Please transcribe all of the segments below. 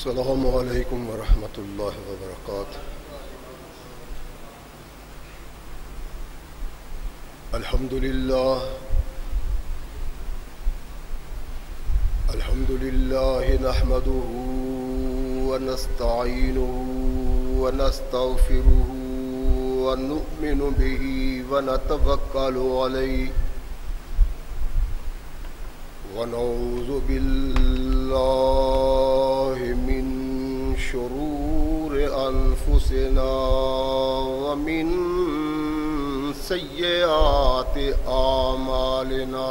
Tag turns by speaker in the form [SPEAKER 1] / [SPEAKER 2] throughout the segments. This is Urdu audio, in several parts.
[SPEAKER 1] السلام علیکم ورحمۃ اللہ وبرکاتہ۔ الحمد للہ نحمده ونستعینه ونستغفره ونؤمن به ونتوکل علیہ ونعوذ باللہ من شرور انفسنا ومن سیئات اعمالنا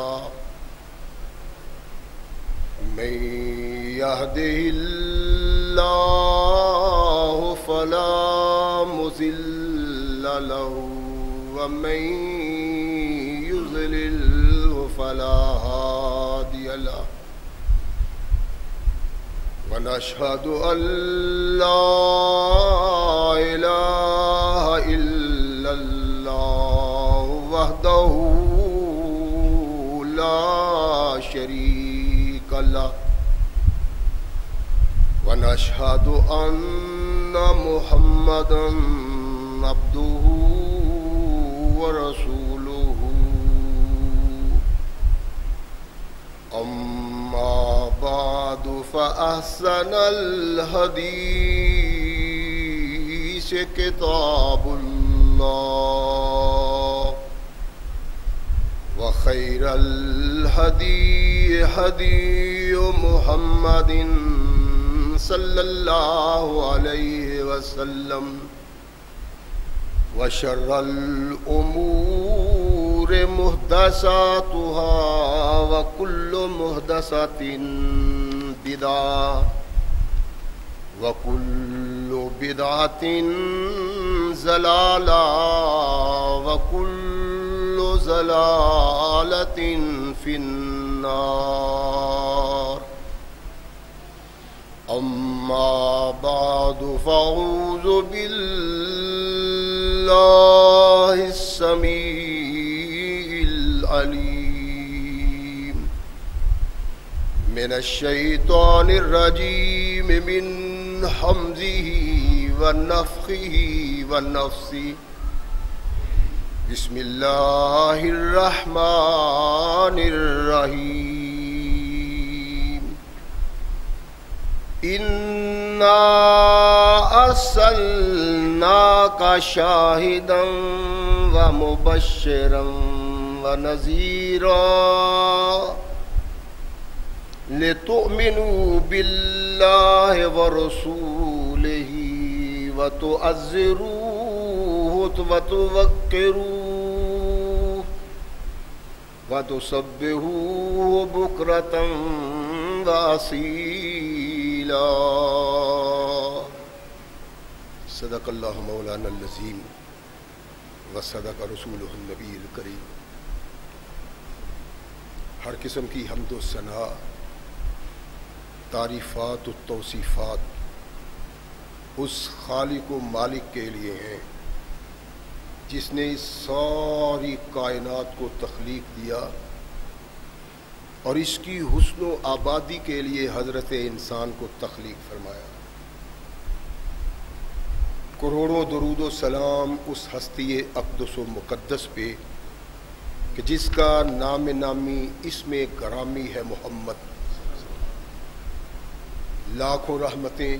[SPEAKER 1] من يهده الله فلا مضل له ومن يضلل فلا هادي له ونشهد أن لا إله إلا الله وحده لا شريك له ونشهد أن محمدا عبده ورسوله أما بعد فأحسن الحديث كتاب الله وخير الهدي هدي محمد صلى الله عليه وسلم وشر الأمور محدثاتها وكل محدثة بدعة وكل بدعة ضلالة وكل ضلالة في النار أما بعد فأعوذ بالله السميع العليم من الشيطان الرجيم من همزه ونفخه ونفثه بسم الله الرحمن الرحيم إنا أرسلناك شاهدا ومبشرا ونذيرا لتؤمنوا بالله ورسوله وتعزروه وتوقروه وتسبحوه بكرة وأصيلا صدق اللہ مولانا العظیم وصدق رسولہ النبی الکریم۔ ہر قسم کی حمد و ثنا، تعریفات و توصیفات اس خالق و مالک کے لیے ہیں جس نے اس ساری کائنات کو تخلیق دیا اور اس کی حسن و آبادی کے لیے حضرت انسان کو تخلیق فرمایا۔ کروڑوں درود و سلام اس ہستی اقدس و مقدس پہ کہ جس کا نام نامی اسم گرامی ہے محمد۔ لاکھوں رحمتیں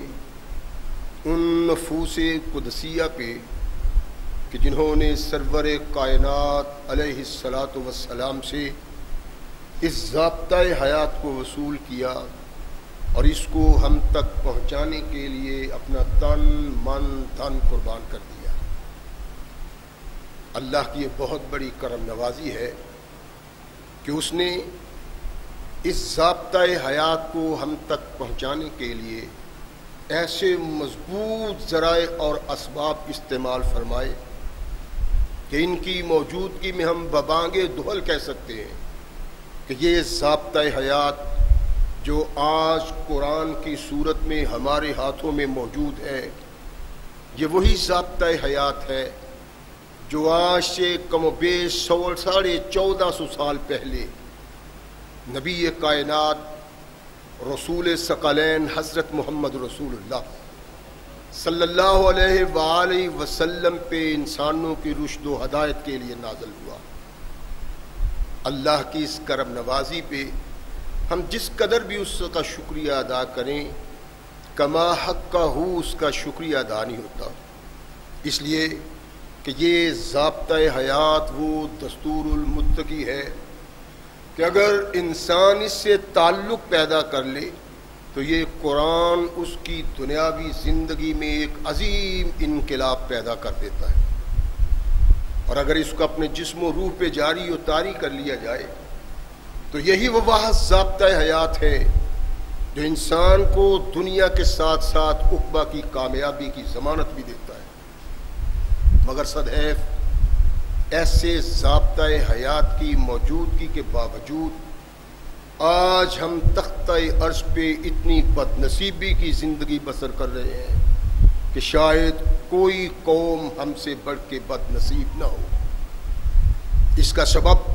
[SPEAKER 1] ان نفوس قدسیہ پہ کہ جنہوں نے سرور کائنات علیہ الصلاۃ والسلام سے اس ضابطۂ حیات کو وصول کیا اور اس کو ہم تک پہنچانے کے لیے اپنا تن من دھن قربان کر دیا۔ اللہ کی یہ بہت بڑی کرم نوازی ہے کہ اس نے اس ضابطۂ حیات کو ہم تک پہنچانے کے لیے ایسے مضبوط ذرائع اور اسباب استعمال فرمائے کہ ان کی موجودگی میں ہم ببانگے دہل کہہ سکتے ہیں کہ یہ ضابطۂ حیات جو آج قرآن کی صورت میں ہمارے ہاتھوں میں موجود ہے، یہ وہی ضابطۂ حیات ہے جو آج سے کم و بیش 1450 سال پہلے نبی کائنات رسول ثقلین حضرت محمد رسول اللہ صلی اللہ علیہ وآلہ وسلم پہ انسانوں کی رشد و ہدایت کے لیے نازل ہوا۔ اللہ کی اس کرم نوازی پہ ہم جس قدر بھی اس کا شکریہ ادا کریں کما حق کا ہو اس کا شکریہ ادا نہیں ہوتا، اس لیے کہ یہ ضابطۂ حیات وہ دستور المتقی ہے کہ اگر انسان اس سے تعلق پیدا کر لے تو یہ قرآن اس کی دنیاوی زندگی میں ایک عظیم انقلاب پیدا کر دیتا ہے، اور اگر اس کو اپنے جسم و روح پہ جاری و طاری کر لیا جائے تو یہی وہ واحد ضابطۂ حیات ہے جو انسان کو دنیا کے ساتھ ساتھ عقبہ کی کامیابی کی ضمانت بھی دیتا ہے۔ مگر صدحیف ایسے ضابطۂ حیات کی موجودگی کے باوجود آج ہم تختہ عرش پہ اتنی بد نصیبی کی زندگی بسر کر رہے ہیں کہ شاید کوئی قوم ہم سے بڑھ کے بد نصیب نہ ہو۔ اس کا سبب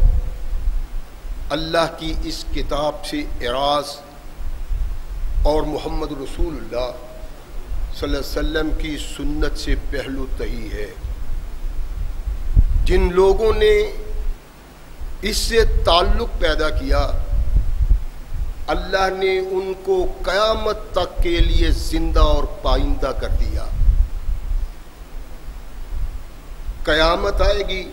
[SPEAKER 1] اللہ کی اس کتاب سے اعراض اور محمد رسول اللہ صلی اللہ علیہ وسلم کی سنت سے پہلو تہی ہے۔ جن لوگوں نے اس سے تعلق پیدا کیا اللہ نے ان کو قیامت تک کے لیے زندہ اور پائندہ کر دیا۔ قیامت آئے گی،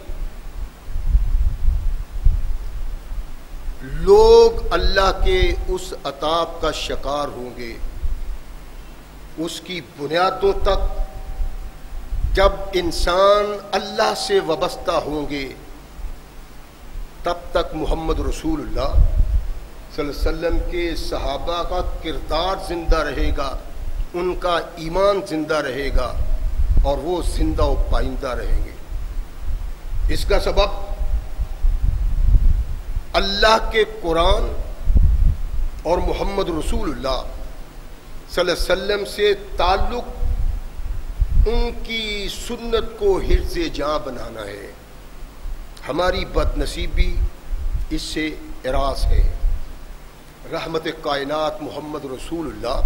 [SPEAKER 1] لوگ اللہ کے اس عطاب کا شکار ہوں گے، اس کی بنیادوں تک جب انسان اللہ سے وابستہ ہوں گے تب تک محمد رسول اللہ صلی اللہ علیہ وسلم کے صحابہ کا کردار زندہ رہے گا، ان کا ایمان زندہ رہے گا، اور وہ زندہ و پائندہ رہیں گے۔ اس کا سبب اللہ کے قرآن اور محمد رسول اللہ صلی اللہ علیہ وسلم سے تعلق، ان کی سنت کو حرز جاں بنانا ہے۔ ہماری بد نصیبی اس سے اعراض ہے۔ رحمت کائنات محمد رسول اللہ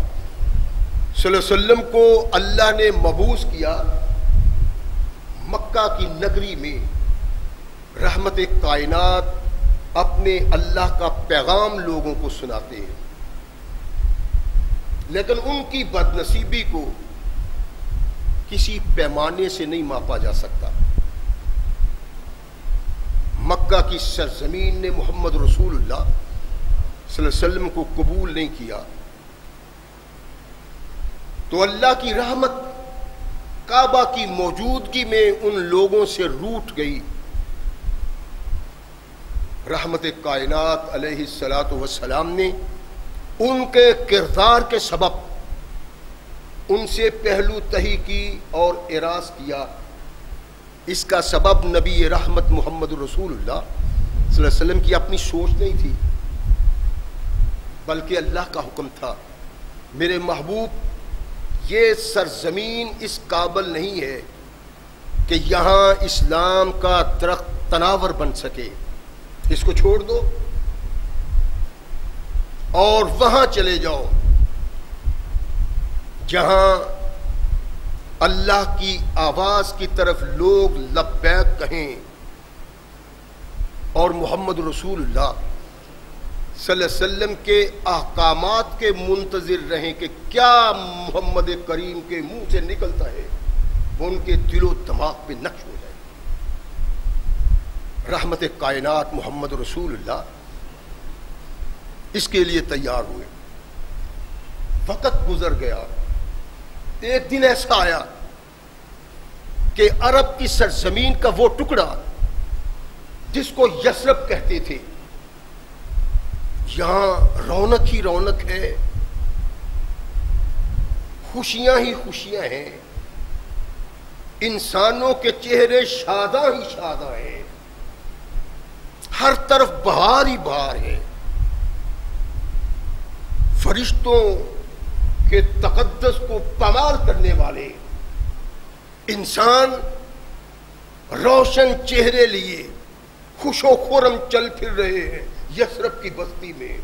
[SPEAKER 1] صلی اللہ علیہ وسلم کو اللہ نے مبعوث کیا مکہ کی نگری میں، رحمت کائنات اپنے اللہ کا پیغام لوگوں کو سناتے ہیں، لیکن ان کی بد نصیبی کو کسی پیمانے سے نہیں ماپا جا سکتا۔ مکہ کی سرزمین نے محمد رسول اللہ صلی اللہ علیہ وسلم کو قبول نہیں کیا تو اللہ کی رحمت کعبہ کی موجودگی میں ان لوگوں سے روٹ گئی۔ رحمت کائنات علیہ الصلاۃ والسلام نے ان کے کردار کے سبب ان سے پہلو تہی کی اور اعراض کیا۔ اس کا سبب نبی رحمت محمد رسول اللہ صلی اللہ علیہ وسلم کی اپنی سوچ نہیں تھی، بلکہ اللہ کا حکم تھا۔ میرے محبوب، یہ سرزمین اس قابل نہیں ہے کہ یہاں اسلام کا درخت تناور بن سکے، اس کو چھوڑ دو اور وہاں چلے جاؤ جہاں اللہ کی آواز کی طرف لوگ لبیک کہیں اور محمد رسول اللہ صلی اللہ علیہ وسلم کے احکامات کے منتظر رہیں کہ کیا محمد کریم کے منہ سے نکلتا ہے وہ ان کے دل و دماغ پہ نقش ہو جائے۔ رحمت کائنات محمد رسول اللہ اس کے لیے تیار ہوئے۔ وقت گزر گیا، ایک دن ایسا آیا کہ عرب کی سرزمین کا وہ ٹکڑا جس کو یثرب کہتے تھے، یہاں رونق ہی رونق ہے، خوشیاں ہی خوشیاں ہیں، انسانوں کے چہرے شاداں ہی شاداں ہیں، ہر طرف بہار ہی بہار ہے، فرشتوں کے تقدس کو پامال کرنے والے انسان روشن چہرے لیے خوش و خرم چل پھر رہے ہیں یثرب کی بستی میں۔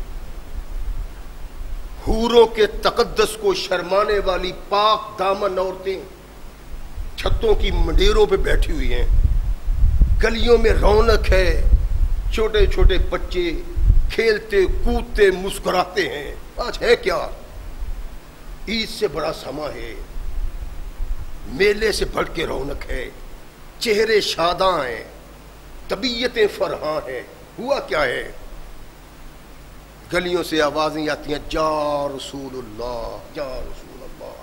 [SPEAKER 1] حوروں کے تقدس کو شرمانے والی پاک دامن عورتیں چھتوں کی منڈیروں پہ بیٹھی ہوئی ہیں، گلیوں میں رونق ہے، چھوٹے چھوٹے بچے کھیلتے کودتے مسکراتے ہیں۔ آج ہے کیا؟ عید سے بڑا سما ہے، میلے سے بڑھ کے رونق ہے، چہرے شاداں ہیں، طبیعتیں فرحاں ہیں۔ ہوا کیا ہے؟ گلیوں سے آوازیں آتی ہیں، جا رسول اللہ، جا رسول اللہ۔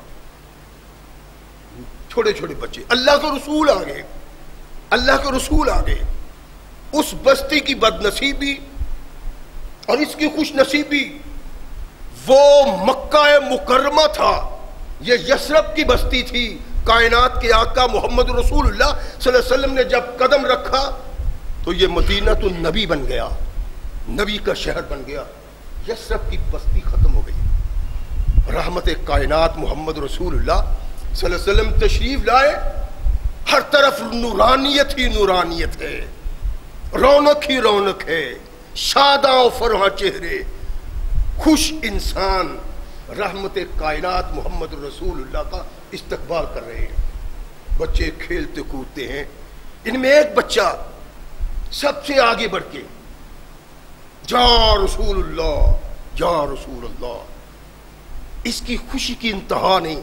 [SPEAKER 1] چھوٹے چھوٹے بچے، اللہ کے رسول آ گئے، اللہ کے رسول آ گئے۔ اس بستی کی بد نصیبی اور اس کی خوش نصیبی، وہ مکہ مکرمہ تھا، یہ یثرب کی بستی تھی۔ کائنات کے آقا محمد رسول اللہ صلی اللہ علیہ وسلم نے جب قدم رکھا تو یہ مدینہ النبی بن گیا، نبی کا شہر بن گیا۔ یثرب کی بستی ختم ہو گئی۔ رحمت کائنات محمد رسول اللہ صلی اللہ علیہ وسلم تشریف لائے، ہر طرف نورانیت ہی نورانیت ہے، رونق ہی رونق ہے، شاداں و فرحاں چہرے، خوش انسان رحمت کائنات محمد رسول اللہ کا استقبال کر رہے ہیں۔ بچے کھیلتے کودتے ہیں، ان میں ایک بچہ سب سے آگے بڑھ کے جا رسول اللہ، جا رسول اللہ۔ اس کی خوشی کی انتہا نہیں،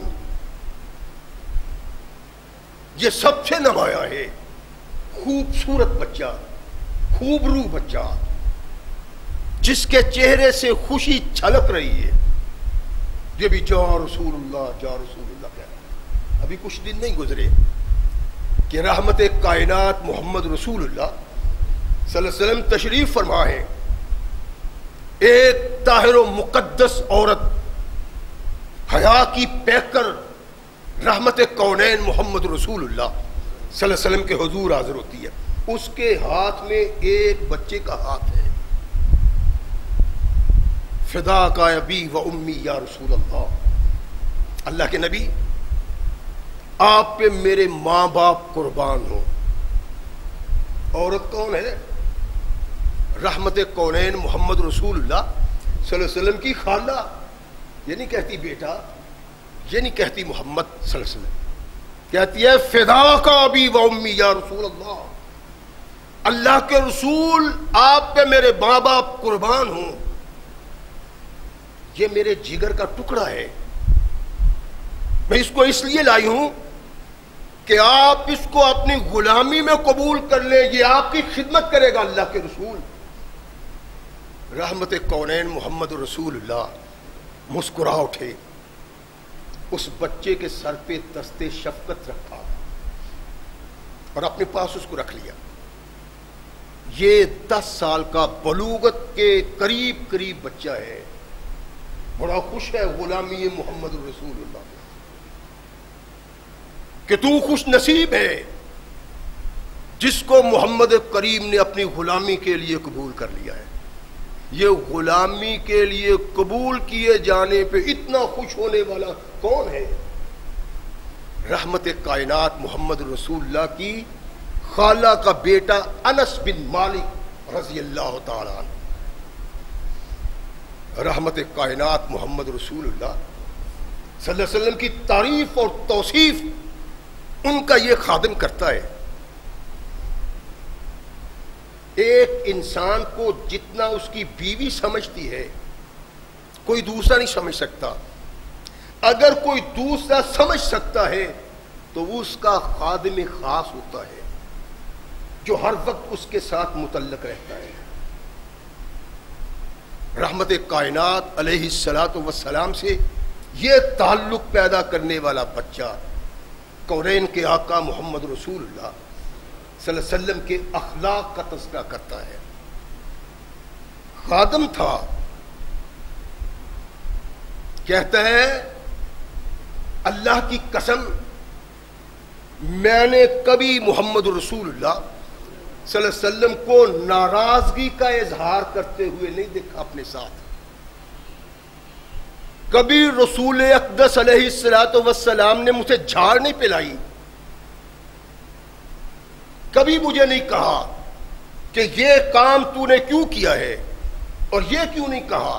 [SPEAKER 1] یہ سب سے نمایاں ہے، خوبصورت بچہ، خوبرو بچہ، جس کے چہرے سے خوشی چھلک رہی ہے۔ یہ بھی جا رسول اللہ، جا رسول اللہ کہہ رہا ہے۔ ابھی کچھ دن نہیں گزرے کہ رحمت کائنات محمد رسول اللہ صلی اللہ علیہ وسلم تشریف فرما ہے۔ ایک طاہر و مقدس عورت، حیا کی پیکر، رحمت کونین محمد رسول اللہ صلی اللہ علیہ وسلم کے حضور حاضر ہوتی ہے۔ اس کے ہاتھ میں ایک بچے کا ہاتھ ہے۔ فدا کا ابی و امی یا رسول اللہ، اللہ کے نبی آپ پہ میرے ماں باپ قربان ہو۔ عورت کون ہے؟ رحمت کونین محمد رسول اللہ صلی اللہ علیہ وسلم کی خالہ۔ یہ نہیں کہتی بیٹا، یہ نہیں کہتی محمد صلی اللہ علیہ وسلم، کہتی ہے فدا کا ابی و امی یا رسول اللہ، اللہ کے رسول آپ پہ میرے ماں باپ قربان ہوں، یہ میرے جگر کا ٹکڑا ہے، میں اس کو اس لیے لائی ہوں کہ آپ اس کو اپنی غلامی میں قبول کر لیں، یہ آپ کی خدمت کرے گا اللہ کے رسول۔ رحمت کونین محمد رسول اللہ مسکرا اٹھے، اس بچے کے سر پہ دستے شفقت رکھا اور اپنے پاس اس کو رکھ لیا۔ یہ 10 سال کا بلوغت کے قریب قریب بچہ ہے، بڑا خوش ہے غلامی محمد رسول اللہ کہ تو خوش نصیب ہے جس کو محمد کریم نے اپنی غلامی کے لیے قبول کر لیا ہے۔ یہ غلامی کے لیے قبول کیے جانے پہ اتنا خوش ہونے والا کون ہے؟ رحمت کائنات محمد رسول اللہ کی خالہ کا بیٹا انس بن مالک رضی اللہ تعالی عنہ۔ رحمت کائنات محمد رسول اللہ صلی اللہ علیہ وسلم کی تعریف اور توصیف ان کا یہ خادم کرتا ہے۔ ایک انسان کو جتنا اس کی بیوی سمجھتی ہے کوئی دوسرا نہیں سمجھ سکتا، اگر کوئی دوسرا سمجھ سکتا ہے تو وہ اس کا خادم خاص ہوتا ہے جو ہر وقت اس کے ساتھ متعلق رہتا ہے۔ رحمت کائنات علیہ الصلاۃ والسلام سے یہ تعلق پیدا کرنے والا بچہ کونین کے آقا محمد رسول اللہ صلی اللہ علیہ وسلم کے اخلاق کا تذکرہ کرتا ہے۔ خادم تھا، کہتا ہے اللہ کی قسم میں نے کبھی محمد رسول اللہ صلی اللہ علیہ وسلم کو ناراضگی کا اظہار کرتے ہوئے نہیں دیکھا اپنے ساتھ۔ کبھی رسول اقدس علیہ الصلوۃ والسلام نے مجھے جھاڑ نہیں پلائی، کبھی مجھے نہیں کہا کہ یہ کام تو نے کیوں کیا ہے اور یہ کیوں نہیں کہا۔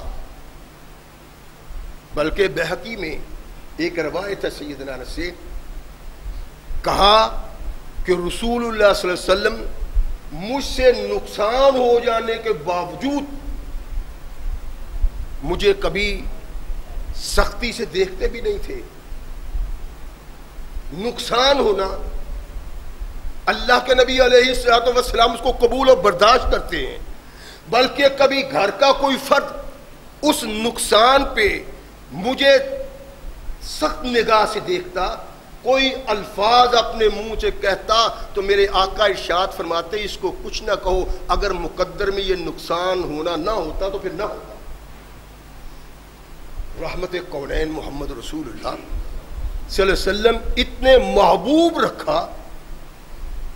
[SPEAKER 1] بلکہ بہقی میں ایک روایت ہے سیدنا انس سے، کہا کہ رسول اللہ صلی اللہ علیہ وسلم مجھ سے نقصان ہو جانے کے باوجود مجھے کبھی سختی سے دیکھتے بھی نہیں تھے۔ نقصان ہونا اللہ کے نبی علیہ الصلوۃ والسلام اس کو قبول اور برداشت کرتے ہیں، بلکہ کبھی گھر کا کوئی فرد اس نقصان پہ مجھے سخت نگاہ سے دیکھتا، کوئی الفاظ اپنے منہ سے کہتا تو میرے آقا ارشاد فرماتے اس کو کچھ نہ کہو، اگر مقدر میں یہ نقصان ہونا نہ ہوتا تو پھر نہ ہوتا۔ رحمت کونین محمد رسول اللہ صلی اللہ علیہ وسلم اتنے محبوب رکھا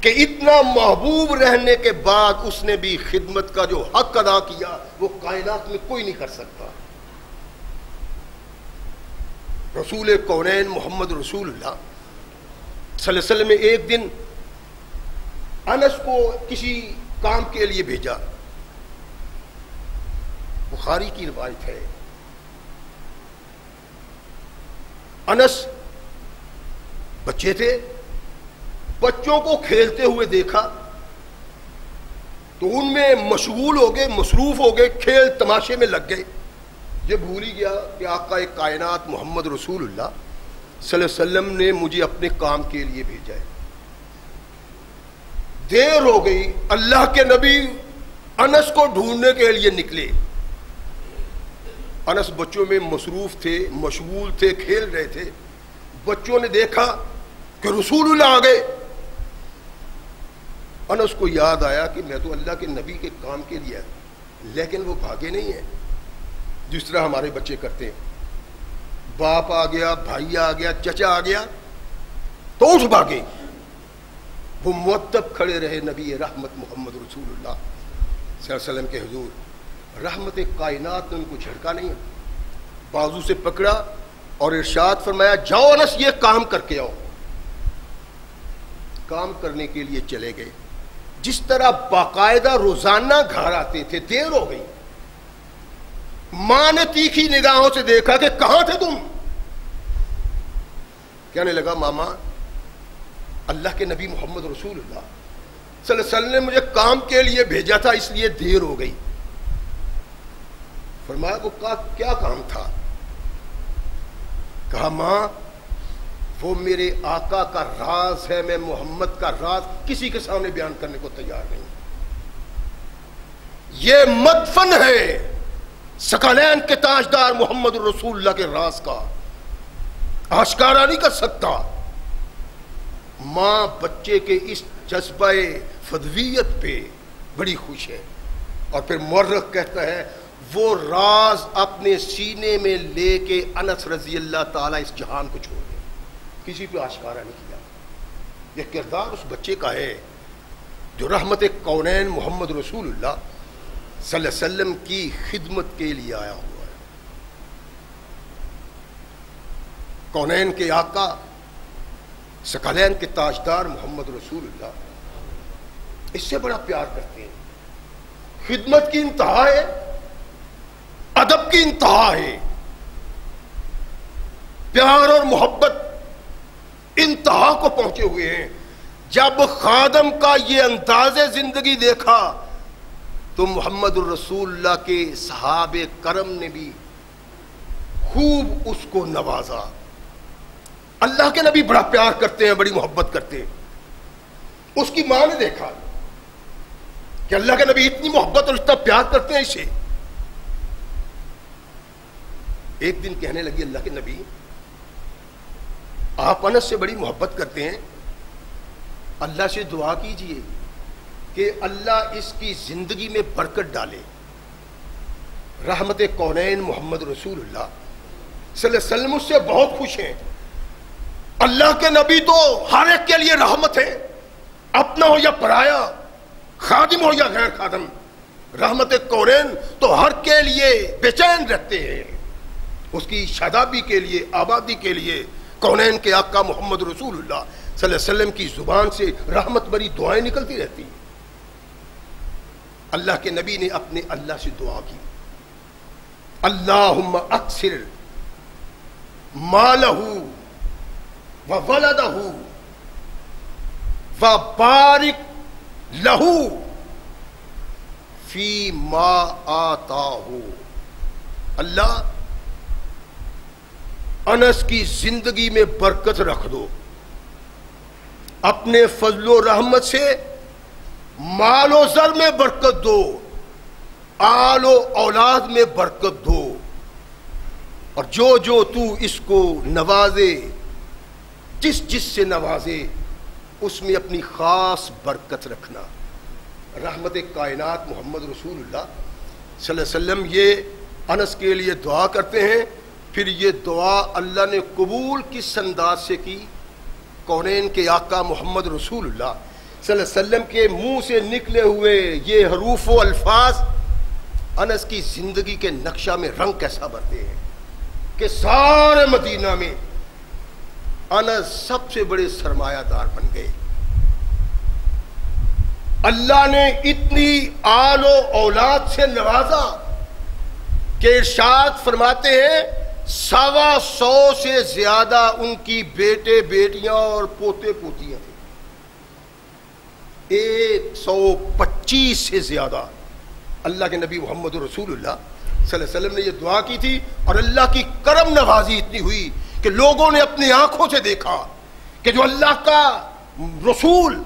[SPEAKER 1] کہ اتنا محبوب رہنے کے بعد اس نے بھی خدمت کا جو حق ادا کیا وہ کائنات میں کوئی نہیں کر سکتا۔ رسول کونین محمد رسول اللہ صلی اللہ علیہ وسلم نے ایک دن انس کو کسی کام کے لیے بھیجا، بخاری کی روایت ہے۔ انس بچے تھے، بچوں کو کھیلتے ہوئے دیکھا تو ان میں مشغول ہو گئے، مصروف ہو گئے، کھیل تماشے میں لگ گئے۔ یہ بھول ہی گیا کہ آقا کائنات محمد رسول اللہ صلی اللہ علیہ وسلم نے مجھے اپنے کام کے لیے بھیجا ہے۔ دیر ہو گئی، اللہ کے نبی انس کو ڈھونڈنے کے لیے نکلے۔ انس بچوں میں مصروف تھے، مشغول تھے، کھیل رہے تھے۔ بچوں نے دیکھا کہ رسول اللہ آ گئے۔ انس کو یاد آیا کہ میں تو اللہ کے نبی کے کام کے لیے آیا، لیکن وہ بھاگے نہیں ہیں جس طرح ہمارے بچے کرتے ہیں۔ باپ آ گیا، بھائی آ گیا، چچا آ گیا تو اٹھ بھاگے۔ وہ مؤدب کھڑے رہے نبی رحمت محمد رسول اللہ صلی اللہ علیہ وسلم کے حضور۔ رحمت کائنات نے ان کو جھڑکا نہیں، بازو سے پکڑا اور ارشاد فرمایا جاؤ انس یہ کام کر کے آؤ۔ کام کرنے کے لیے چلے گئے۔ جس طرح باقاعدہ روزانہ گھر آتے تھے، دیر ہو گئی، ماں نے تیکھی نگاہوں سے دیکھا کہ کہاں تھے تم؟ کہنے لگا ماما اللہ کے نبی محمد رسول اللہ صلی اللہ علیہ وسلم نے مجھے کام کے لیے بھیجا تھا، اس لیے دیر ہو گئی۔ فرمایا وہ کیا کام تھا؟ کہا ماں وہ میرے آقا کا راز ہے، میں محمد کا راز کسی کے سامنے بیان کرنے کو تیار نہیں۔ یہ مدفن ہے ثقلین کے تاجدار محمد رسول اللہ کے راز کا، آشکارا نہیں کر سکتا۔ ماں بچے کے اس جذبہ فدویت پہ بڑی خوش ہے، اور پھر مورخ کہتا ہے وہ راز اپنے سینے میں لے کے انس رضی اللہ تعالیٰ اس جہان کو چھوڑ دے، کسی پہ آشکارا نہیں کیا۔ یہ کردار اس بچے کا ہے جو رحمت کونین محمد رسول اللہ صلی اللہ علیہ وسلم کی خدمت کے لیے آیا ہوا ہے۔ کونین کے آقا، ثقلین کے تاجدار محمد رسول اللہ اس سے بڑا پیار کرتے ہیں۔ خدمت کی انتہا ہے، ادب کی انتہا ہے، پیار اور محبت انتہا کو پہنچے ہوئے ہیں۔ جب خادم کا یہ انداز زندگی دیکھا تو محمد الرسول اللہ کے صحابہ کرم نے بھی خوب اس کو نوازا۔ اللہ کے نبی بڑا پیار کرتے ہیں، بڑی محبت کرتے ہیں۔ اس کی ماں نے دیکھا کہ اللہ کے نبی اتنی محبت اور اتنا پیار کرتے ہیں اسے۔ ایک دن کہنے لگی اللہ کے نبی آپ انس سے بڑی محبت کرتے ہیں، اللہ سے دعا کیجئے کہ اللہ اس کی زندگی میں برکت ڈالے۔ رحمت کونین محمد رسول اللہ صلی اللہ علیہ وسلم اس سے بہت خوش ہیں۔ اللہ کے نبی تو ہر ایک کے لیے رحمت ہے، اپنا ہو یا پرایا، خادم ہو یا غیر خادم۔ رحمت کونین تو ہر کے لیے بے چین رہتے ہیں، اس کی شادابی کے لیے، آبادی کے لیے۔ کونین کے آقا محمد رسول اللہ صلی اللہ علیہ وسلم کی زبان سے رحمت بری دعائیں نکلتی رہتی ہیں۔ اللہ کے نبی نے اپنے اللہ سے دعا کی، اللہم اکثر مالہ و ولدہ و بارک لہ فی ما آتاہ. اللہ انس کی زندگی میں برکت رکھ دو، اپنے فضل و رحمت سے مال و زر میں برکت دو، آل و اولاد میں برکت دو، اور جو جو تو اس کو نوازے، جس جس سے نوازے اس میں اپنی خاص برکت رکھنا. رحمت کائنات محمد رسول اللہ صلی اللہ علیہ وسلم یہ انس کے لیے دعا کرتے ہیں. پھر یہ دعا اللہ نے قبول کس انداز سے کی؟ کونین کے آقا محمد رسول اللہ صلی اللہ علیہ وسلم کے منہ سے نکلے ہوئے یہ حروف و الفاظ انس کی زندگی کے نقشہ میں رنگ کیسا بھرتے ہیں کہ سارے مدینہ میں انس سب سے بڑے سرمایہ دار بن گئے. اللہ نے اتنی آل و اولاد سے نوازا کہ ارشاد فرماتے ہیں 125 سے زیادہ ان کی بیٹے بیٹیاں اور پوتے پوتیاں تھے. 125 سے زیادہ. اللہ کے نبی محمد رسول اللہ صلی اللہ علیہ وسلم نے یہ دعا کی تھی، اور اللہ کی کرم نوازی اتنی ہوئی کہ لوگوں نے اپنی آنکھوں سے دیکھا کہ جو اللہ کا رسول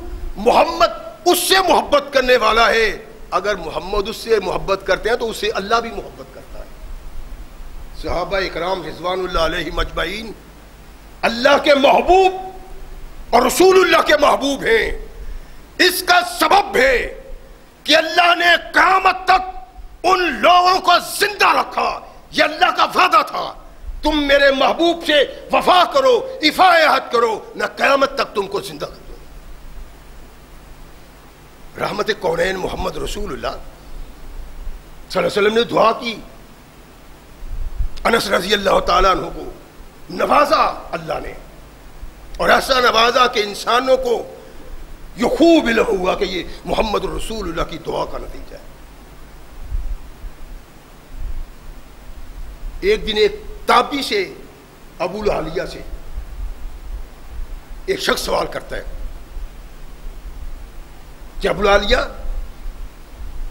[SPEAKER 1] محمد اس سے محبت کرنے والا ہے، اگر محمد اس سے محبت کرتے ہیں تو اس سے اللہ بھی محبت کرتا ہے. صحابہ اکرام رضوان اللہ علیہم اجمعین اللہ کے محبوب اور رسول اللہ کے محبوب ہیں. اس کا سبب ہے کہ اللہ نے قیامت تک ان لوگوں کو زندہ رکھا. یہ اللہ کا وعدہ تھا، تم میرے محبوب سے وفا کرو، ایفاء عہد کرو، نہ قیامت تک تم کو زندہ کر دو. رحمت کونین محمد رسول اللہ صلی اللہ علیہ وسلم نے دعا کی. انس رضی اللہ تعالیٰ عنہ کو نوازا اللہ نے، اور ایسا نوازا کہ انسانوں کو یہ خوب علم ہوا کہ یہ محمد رسول اللہ کی دعا کا نتیجہ ہے. ایک دن ایک تابعی سے، ابو العالیہ سے، ایک شخص سوال کرتا ہے کہ ابو العالیہ،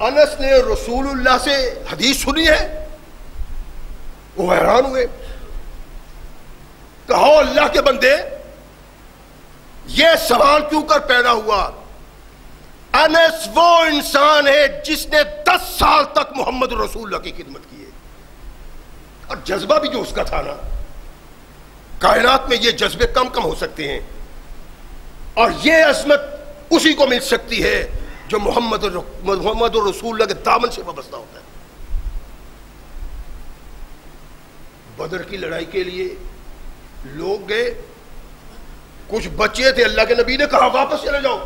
[SPEAKER 1] انس نے رسول اللہ سے حدیث سنی ہے؟ وہ حیران ہوئے. کہو اللہ کے بندے، یہ سوال کیوں کر پیدا ہوا؟ انس وہ انسان ہے جس نے 10 سال تک محمد رسول اللہ کی خدمت کی ہے، اور جذبہ بھی جو اس کا تھا نا، کائنات میں یہ جذبے کم کم ہو سکتے ہیں، اور یہ عظمت اسی کو مل سکتی ہے جو محمد رسول اللہ کے دامن سے وابستہ ہوتا ہے. بدر کی لڑائی کے لیے لوگ گئے، کچھ بچے تھے، اللہ کے نبی نے کہا واپس چلے جاؤ،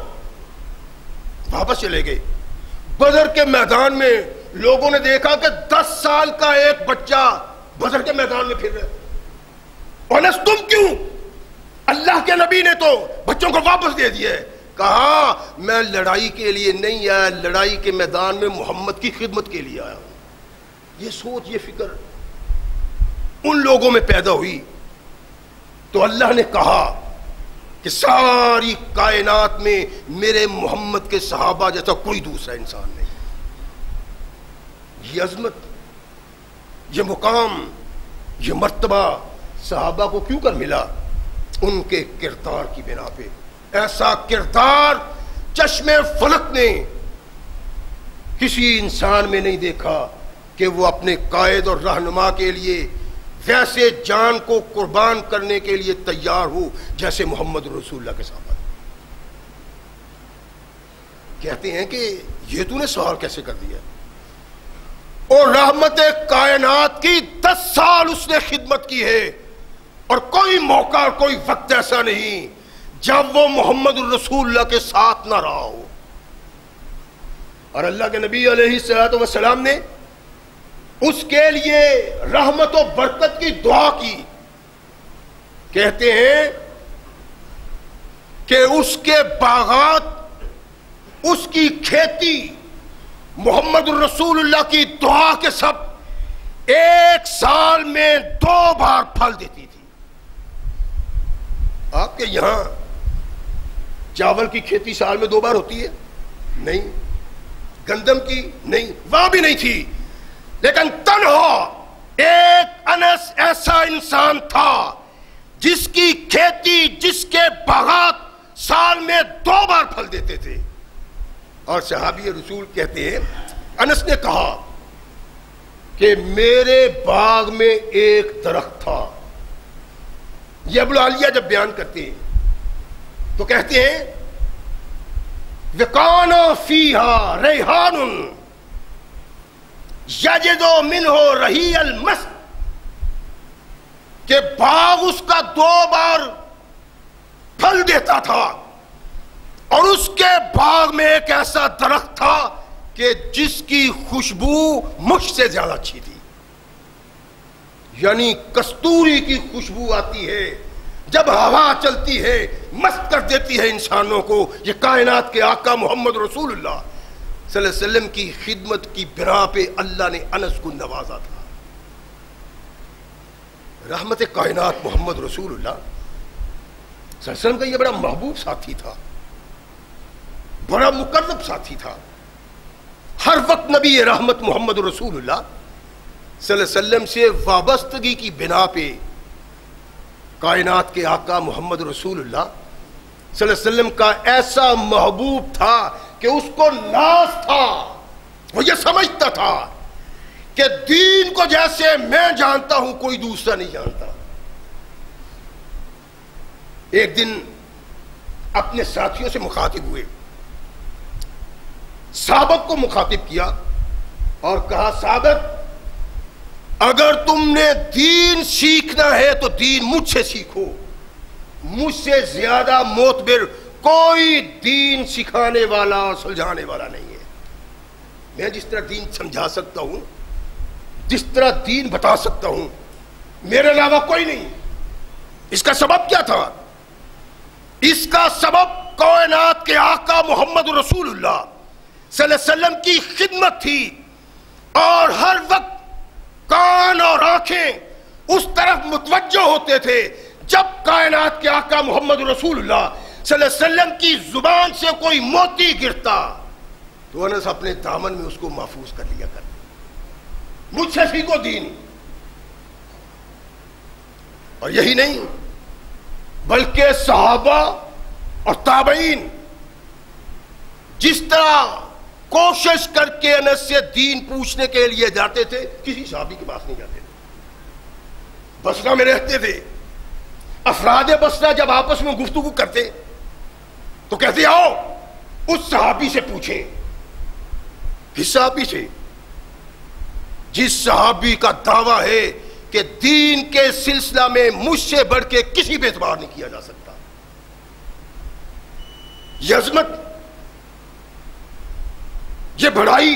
[SPEAKER 1] واپس چلے گئے. بدر کے میدان میں لوگوں نے دیکھا کہ 10 سال کا ایک بچہ بدر کے میدان میں پھر رہا ہے. انس تم کیوں؟ اللہ کے نبی نے تو بچوں کو واپس دے دیا ہے. کہا میں لڑائی کے لیے نہیں آیا، لڑائی کے میدان میں محمد کی خدمت کے لیے آیا ہوں. یہ سوچ، یہ فکر ان لوگوں میں پیدا ہوئی تو اللہ نے کہا کہ ساری کائنات میں میرے محمد کے صحابہ جیسا کوئی دوسرا انسان نہیں. یہ عظمت، یہ مقام، یہ مرتبہ صحابہ کو کیوں کر ملا؟ ان کے کردار کی بنا پہ. ایسا کردار چشم فلک نے کسی انسان میں نہیں دیکھا کہ وہ اپنے قائد اور رہنما کے لیے ویسے جان کو قربان کرنے کے لیے تیار ہو جیسے محمد رسول اللہ کے صحابہ. کہتے ہیں کہ یہ تو نے سوال کیسے کر دیا؟ اور رحمت کائنات کی 10 سال اس نے خدمت کی ہے، اور کوئی موقع، کوئی وقت ایسا نہیں جب وہ محمد الرسول اللہ کے ساتھ نہ رہا ہو. اور اللہ کے نبی علیہ الصلوۃ والسلام نے اس کے لیے رحمت و برکت کی دعا کی. کہتے ہیں کہ اس کے باغات، اس کی کھیتی محمد الرسول اللہ کی دعا کے سب 1 سال میں 2 بار پھل دیتی تھی. آپ کے یہاں چاول کی کھیتی سال میں 2 بار ہوتی ہے؟ نہیں. گندم کی نہیں، وہاں بھی نہیں تھی. لیکن تنہا ایک انس ایسا انسان تھا جس کی کھیتی، جس کے باغات سال میں 2 بار پھل دیتے تھے. اور صحابی رسول کہتے ہیں انس نے کہا کہ میرے باغ میں ایک درخت تھا. یہ ابو العالیہ جب بیان کرتے ہیں تو کہتے ہیں وَكَانَ فِيهَا رَيْحَانٌ يَجِدُ مِنْهُ رَحِيَّ الْمَسْكِ، کہ باغ اس کا 2 بار پھل دیتا تھا، اور اس کے باغ میں ایک ایسا درخت تھا کہ جس کی خوشبو مجھ سے زیادہ اچھی تھی. یعنی کستوری کی خوشبو آتی ہے جب ہوا چلتی ہے، مست کر دیتی ہے انسانوں کو. یہ کائنات کے آقا محمد رسول اللہ صلی اللہ علیہ وسلم کی خدمت کی بنا پہ اللہ نے انس کو نوازا تھا. رحمت کائنات محمد رسول اللہ صلی اللہ علیہ وسلم کا یہ بڑا محبوب ساتھی تھا، بڑا مقرب ساتھی تھا. ہر وقت نبی رحمت محمد رسول اللہ صلی اللہ علیہ وسلم سے وابستگی کی بنا پہ کائنات کے آقا محمد رسول اللہ صلی اللہ علیہ وسلم کا ایسا محبوب تھا کہ اس کو ناز تھا. وہ یہ سمجھتا تھا کہ دین کو جیسے میں جانتا ہوں کوئی دوسرا نہیں جانتا. ایک دن اپنے ساتھیوں سے مخاطب ہوئے، صحابت کو مخاطب کیا اور کہا صحابت اگر تم نے دین سیکھنا ہے تو دین مجھ سے سیکھو. مجھ سے زیادہ معتبر کوئی دین سکھانے والا اور سلجھانے والا نہیں ہے. میں جس طرح دین سمجھا سکتا ہوں، جس طرح دین بتا سکتا ہوں، میرے علاوہ کوئی نہیں. اس کا سبب کیا تھا؟ اس کا سبب کائنات کے آقا محمد رسول اللہ صلی اللہ علیہ وسلم کی خدمت تھی، اور ہر وقت کان اور آنکھیں اس طرف متوجہ ہوتے تھے جب کائنات کے آقا محمد رسول اللہ صلی اللہ علیہ وسلم کی زبان سے کوئی موتی گرتا تو انس اپنے دامن میں اس کو محفوظ کر لیا کرتے. مجھ سے سیکھو دین. اور یہی نہیں بلکہ صحابہ اور تابعین جس طرح کوشش کر کے انس سے دین پوچھنے کے لیے جاتے تھے، کسی صحابی کے پاس نہیں جاتے تھے. بصرہ میں رہتے تھے، افراد بصرہ جب آپس میں گفتگو کرتے تو کہتے آؤ اس صحابی سے پوچھیں. کس صحابی سے؟ جس صحابی کا دعویٰ ہے کہ دین کے سلسلہ میں مجھ سے بڑھ کے کسی پہ اعتبار نہیں کیا جا سکتا. یہ عظمت، یہ بڑائی،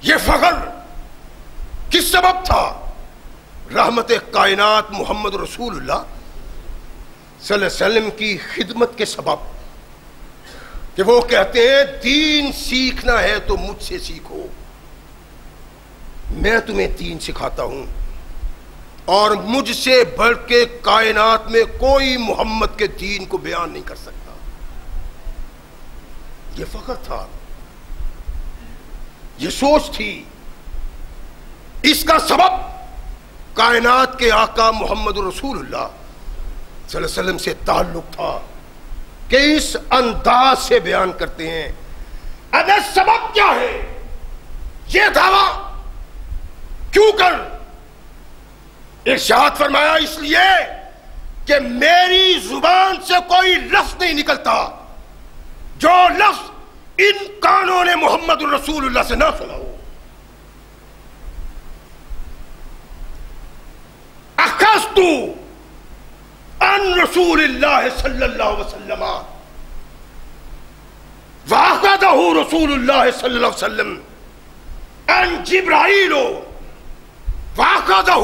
[SPEAKER 1] یہ فخر کس سبب تھا؟ رحمت کائنات محمد رسول اللہ صلی اللہ علیہ وسلم کی خدمت کے سبب، کہ وہ کہتے ہیں دین سیکھنا ہے تو مجھ سے سیکھو، میں تمہیں دین سکھاتا ہوں، اور مجھ سے بڑھ کے کائنات میں کوئی محمد کے دین کو بیان نہیں کر سکتا. یہ فخر تھا، یہ سوچ تھی. اس کا سبب کائنات کے آقا محمد رسول اللہ صلی اللہ علیہ وسلم سے تعلق تھا کہ اس انداز سے بیان کرتے ہیں. اگر سبب کیا ہے یہ دعویٰ کیوں کر؟ ارشاد فرمایا اس لیے کہ میری زبان سے کوئی لفظ نہیں نکلتا جو لفظ ان کانوں نے محمد رسول اللہ سے نہ سنا ہو. اخذت عن رسول اللہ صلی اللہ علیہ وسلم واخذہ رسول اللہ صلی اللہ علیہ وسلم عن جبرائیل واخذہ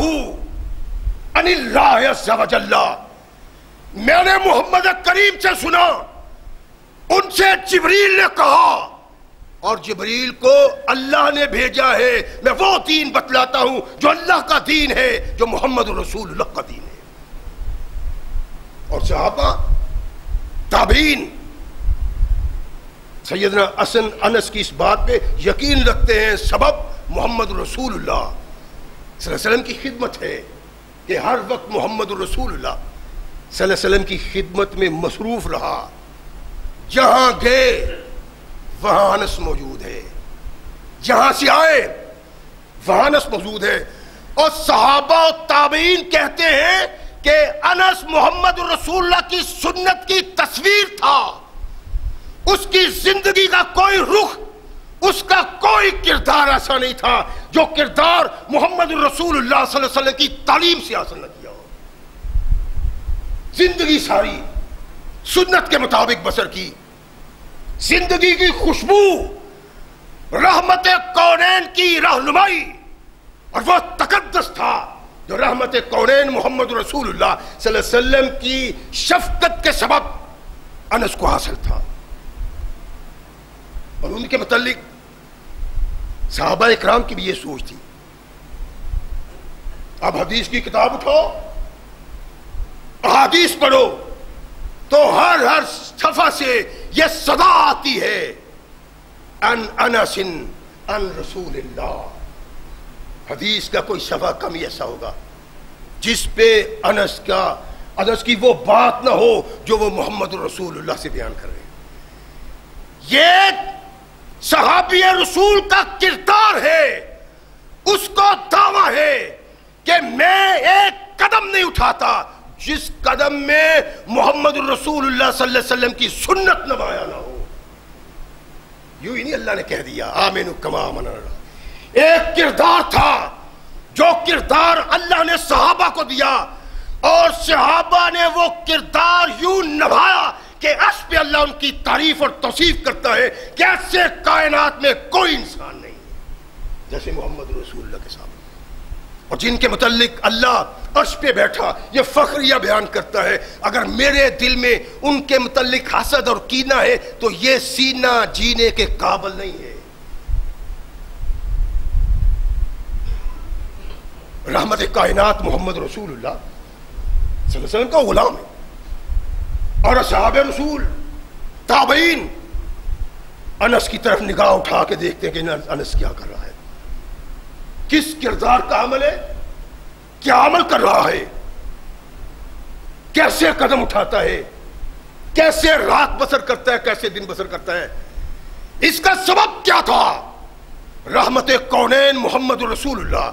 [SPEAKER 1] عن اللہ عز و جل. میں نے محمد کریم سے سنا، ان سے جبریل نے کہا، اور جبریل کو اللہ نے بھیجا ہے. میں وہ دین بتلاتا ہوں جو اللہ کا دین ہے، جو محمد رسول اللہ کا دین ہے. اور صحابہ تابعین سیدنا انس کی اس بات پہ یقین رکھتے ہیں، سبب محمد رسول اللہ صلی اللہ علیہ وسلم کی خدمت ہے کہ ہر وقت محمد رسول اللہ صلی اللہ علیہ وسلم کی خدمت میں مصروف رہا. جہاں گئے وہاں انس موجود ہے، جہاں سے آئے وہاں انس موجود ہے. اور صحابہ و تابعین کہتے ہیں کہ انس محمد رسول اللہ کی سنت کی تصویر تھا. اس کی زندگی کا کوئی رخ، اس کا کوئی کردار ایسا نہیں تھا جو کردار محمد رسول اللہ صلی اللہ علیہ وسلم کی تعلیم سے حاصل نہ کیا ہو. زندگی ساری سنت کے مطابق بسر کی، زندگی کی خوشبو رحمت کونین کی رہنمائی، اور وہ تقدس تھا جو رحمت کونین محمد رسول اللہ صلی اللہ علیہ وسلم کی شفقت کے سبب انس کو حاصل تھا. اور ان کے متعلق صحابہ اکرام کی بھی یہ سوچ تھی. اب حدیث کی کتاب اٹھاؤ، احادیث پڑھو تو ہر صفحہ سے یہ صدا آتی ہے، ان انس ان رسول اللہ. حدیث کا کوئی صفحہ کم ہی ایسا ہوگا جس پہ انس کی وہ بات نہ ہو جو وہ محمد رسول اللہ سے بیان کر رہے ہیں. یہ صحابی رسول کا کردار ہے، اس کو دعویٰ ہے کہ میں ایک قدم نہیں اٹھاتا جس قدم میں محمد رسول اللہ صلی اللہ علیہ وسلم کی سنت نمایاں نہ ہو. یوں ہی نہیں اللہ نے کہہ دیا آمنوا کما آمن الناس. ایک کردار تھا جو کردار اللہ نے صحابہ کو دیا، اور صحابہ نے وہ کردار یوں نبھایا کہ اس پہ اللہ ان کی تعریف اور توصیف کرتا ہے کہ ایسے کائنات میں کوئی انسان نہیں جیسے محمد رسول اللہ کے سامنے، اور جن کے متعلق اللہ عرش پہ بیٹھا یہ فخریہ بیان کرتا ہے. اگر میرے دل میں ان کے متعلق حسد اور کینہ ہے تو یہ سینہ جینے کے قابل نہیں ہے. رحمت کائنات محمد رسول اللہ صلی اللہ علیہ وسلم کا غلام ہے، اور اصحاب رسول تابعین انس کی طرف نگاہ اٹھا کے دیکھتے ہیں کہ انس کیا کر رہا ہے، کس کردار کا عمل ہے، کیا عمل کر رہا ہے، کیسے قدم اٹھاتا ہے، کیسے رات بسر کرتا ہے، کیسے دن بسر کرتا ہے. اس کا سبب کیا تھا؟ رحمت کونین محمد رسول اللہ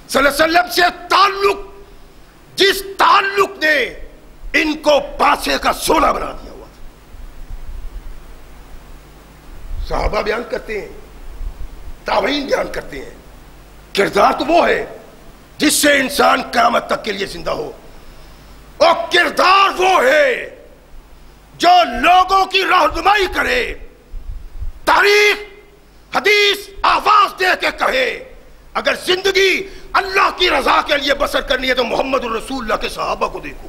[SPEAKER 1] صلی اللہ علیہ وسلم سے تعلق، جس تعلق نے ان کو پاسے کا سونا بنا دیا ہوا تھا. صحابہ بیان کرتے ہیں، تابعین بیان کرتے ہیں، کردار تو وہ ہے جس سے انسان قیامت تک کے لیے زندہ ہو، اور کردار وہ ہے جو لوگوں کی رہنمائی کرے، تاریخ حدیث آواز دے کے کہے اگر زندگی اللہ کی رضا کے لیے بسر کرنی ہے تو محمد رسول اللہ کے صحابہ کو دیکھو.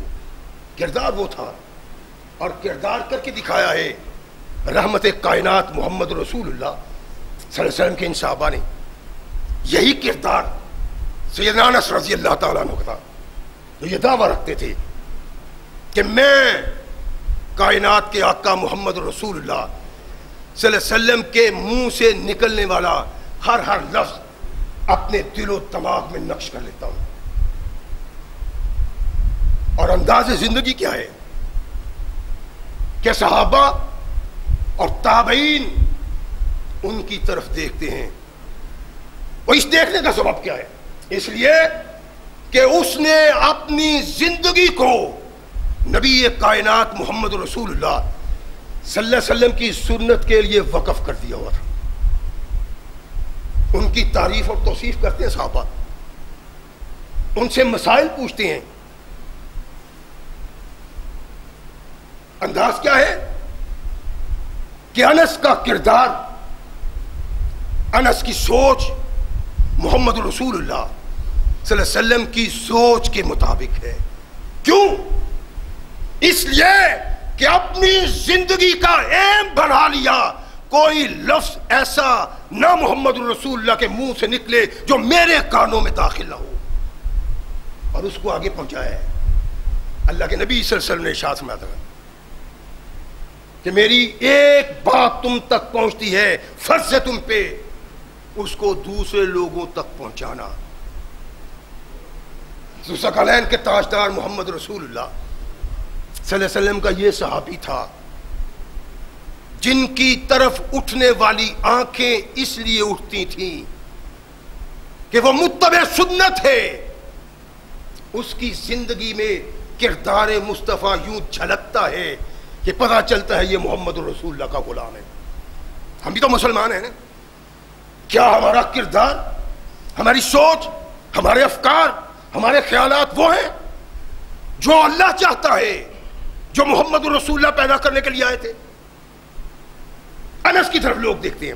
[SPEAKER 1] کردار وہ تھا، اور کردار کر کے دکھایا ہے رحمت کائنات محمد رسول اللہ صلی اللہ علیہ وسلم کے ان صحابہ نے. یہی کردار سیدنا انس رضی اللہ تعالیٰ عنہ کا تھا، جو یہ دعویٰ رکھتے تھے کہ میں کائنات کے آقا محمد رسول اللہ صلی اللہ علیہ وسلم کے منہ سے نکلنے والا ہر لفظ اپنے دل و دماغ میں نقش کر لیتا ہوں. اور انداز زندگی کیا ہے کہ صحابہ اور تابعین ان کی طرف دیکھتے ہیں. اور اس دیکھنے کا سبب کیا ہے؟ اس لیے کہ اس نے اپنی زندگی کو نبی کائنات محمد رسول اللہ صلی اللہ علیہ وسلم کی سنت کے لیے وقف کر دیا ہوا تھا. ان کی تعریف اور توصیف کرتے ہیں صحابہ، ان سے مسائل پوچھتے ہیں. انداز کیا ہے کہ انس کا کردار، انس کی سوچ محمد رسول اللہ صلی اللہ علیہ وسلم کی سوچ کے مطابق ہے. کیوں؟ اس لیے کہ اپنی زندگی کا ایم بنا لیا کوئی لفظ ایسا نہ محمد رسول اللہ کے منہ سے نکلے جو میرے کانوں میں داخل نہ ہو، اور اس کو آگے پہنچایا ہے. اللہ کے نبی صلی اللہ علیہ وسلم نے ارشاد فرمایا تھا کہ میری ایک بات تم تک پہنچتی ہے، فرض ہے تم پہ اس کو دوسرے لوگوں تک پہنچانا۔ ثقلین کے تاجدار محمد رسول اللہ صلی اللہ علیہ وسلم کا یہ صحابی تھا جن کی طرف اٹھنے والی آنکھیں اس لیے اٹھتی تھیں کہ وہ متبع سنت ہے، اس کی زندگی میں کردار مصطفیٰ یوں جھلکتا ہے کہ پتہ چلتا ہے یہ محمد رسول اللہ کا غلام ہے۔ ہم بھی تو مسلمان ہیں نا، کیا ہمارا کردار، ہماری سوچ، ہمارے افکار، ہمارے خیالات وہ ہیں جو اللہ چاہتا ہے، جو محمد رسول اللہ پیدا کرنے کے لیے آئے تھے؟ انس کی طرف لوگ دیکھتے ہیں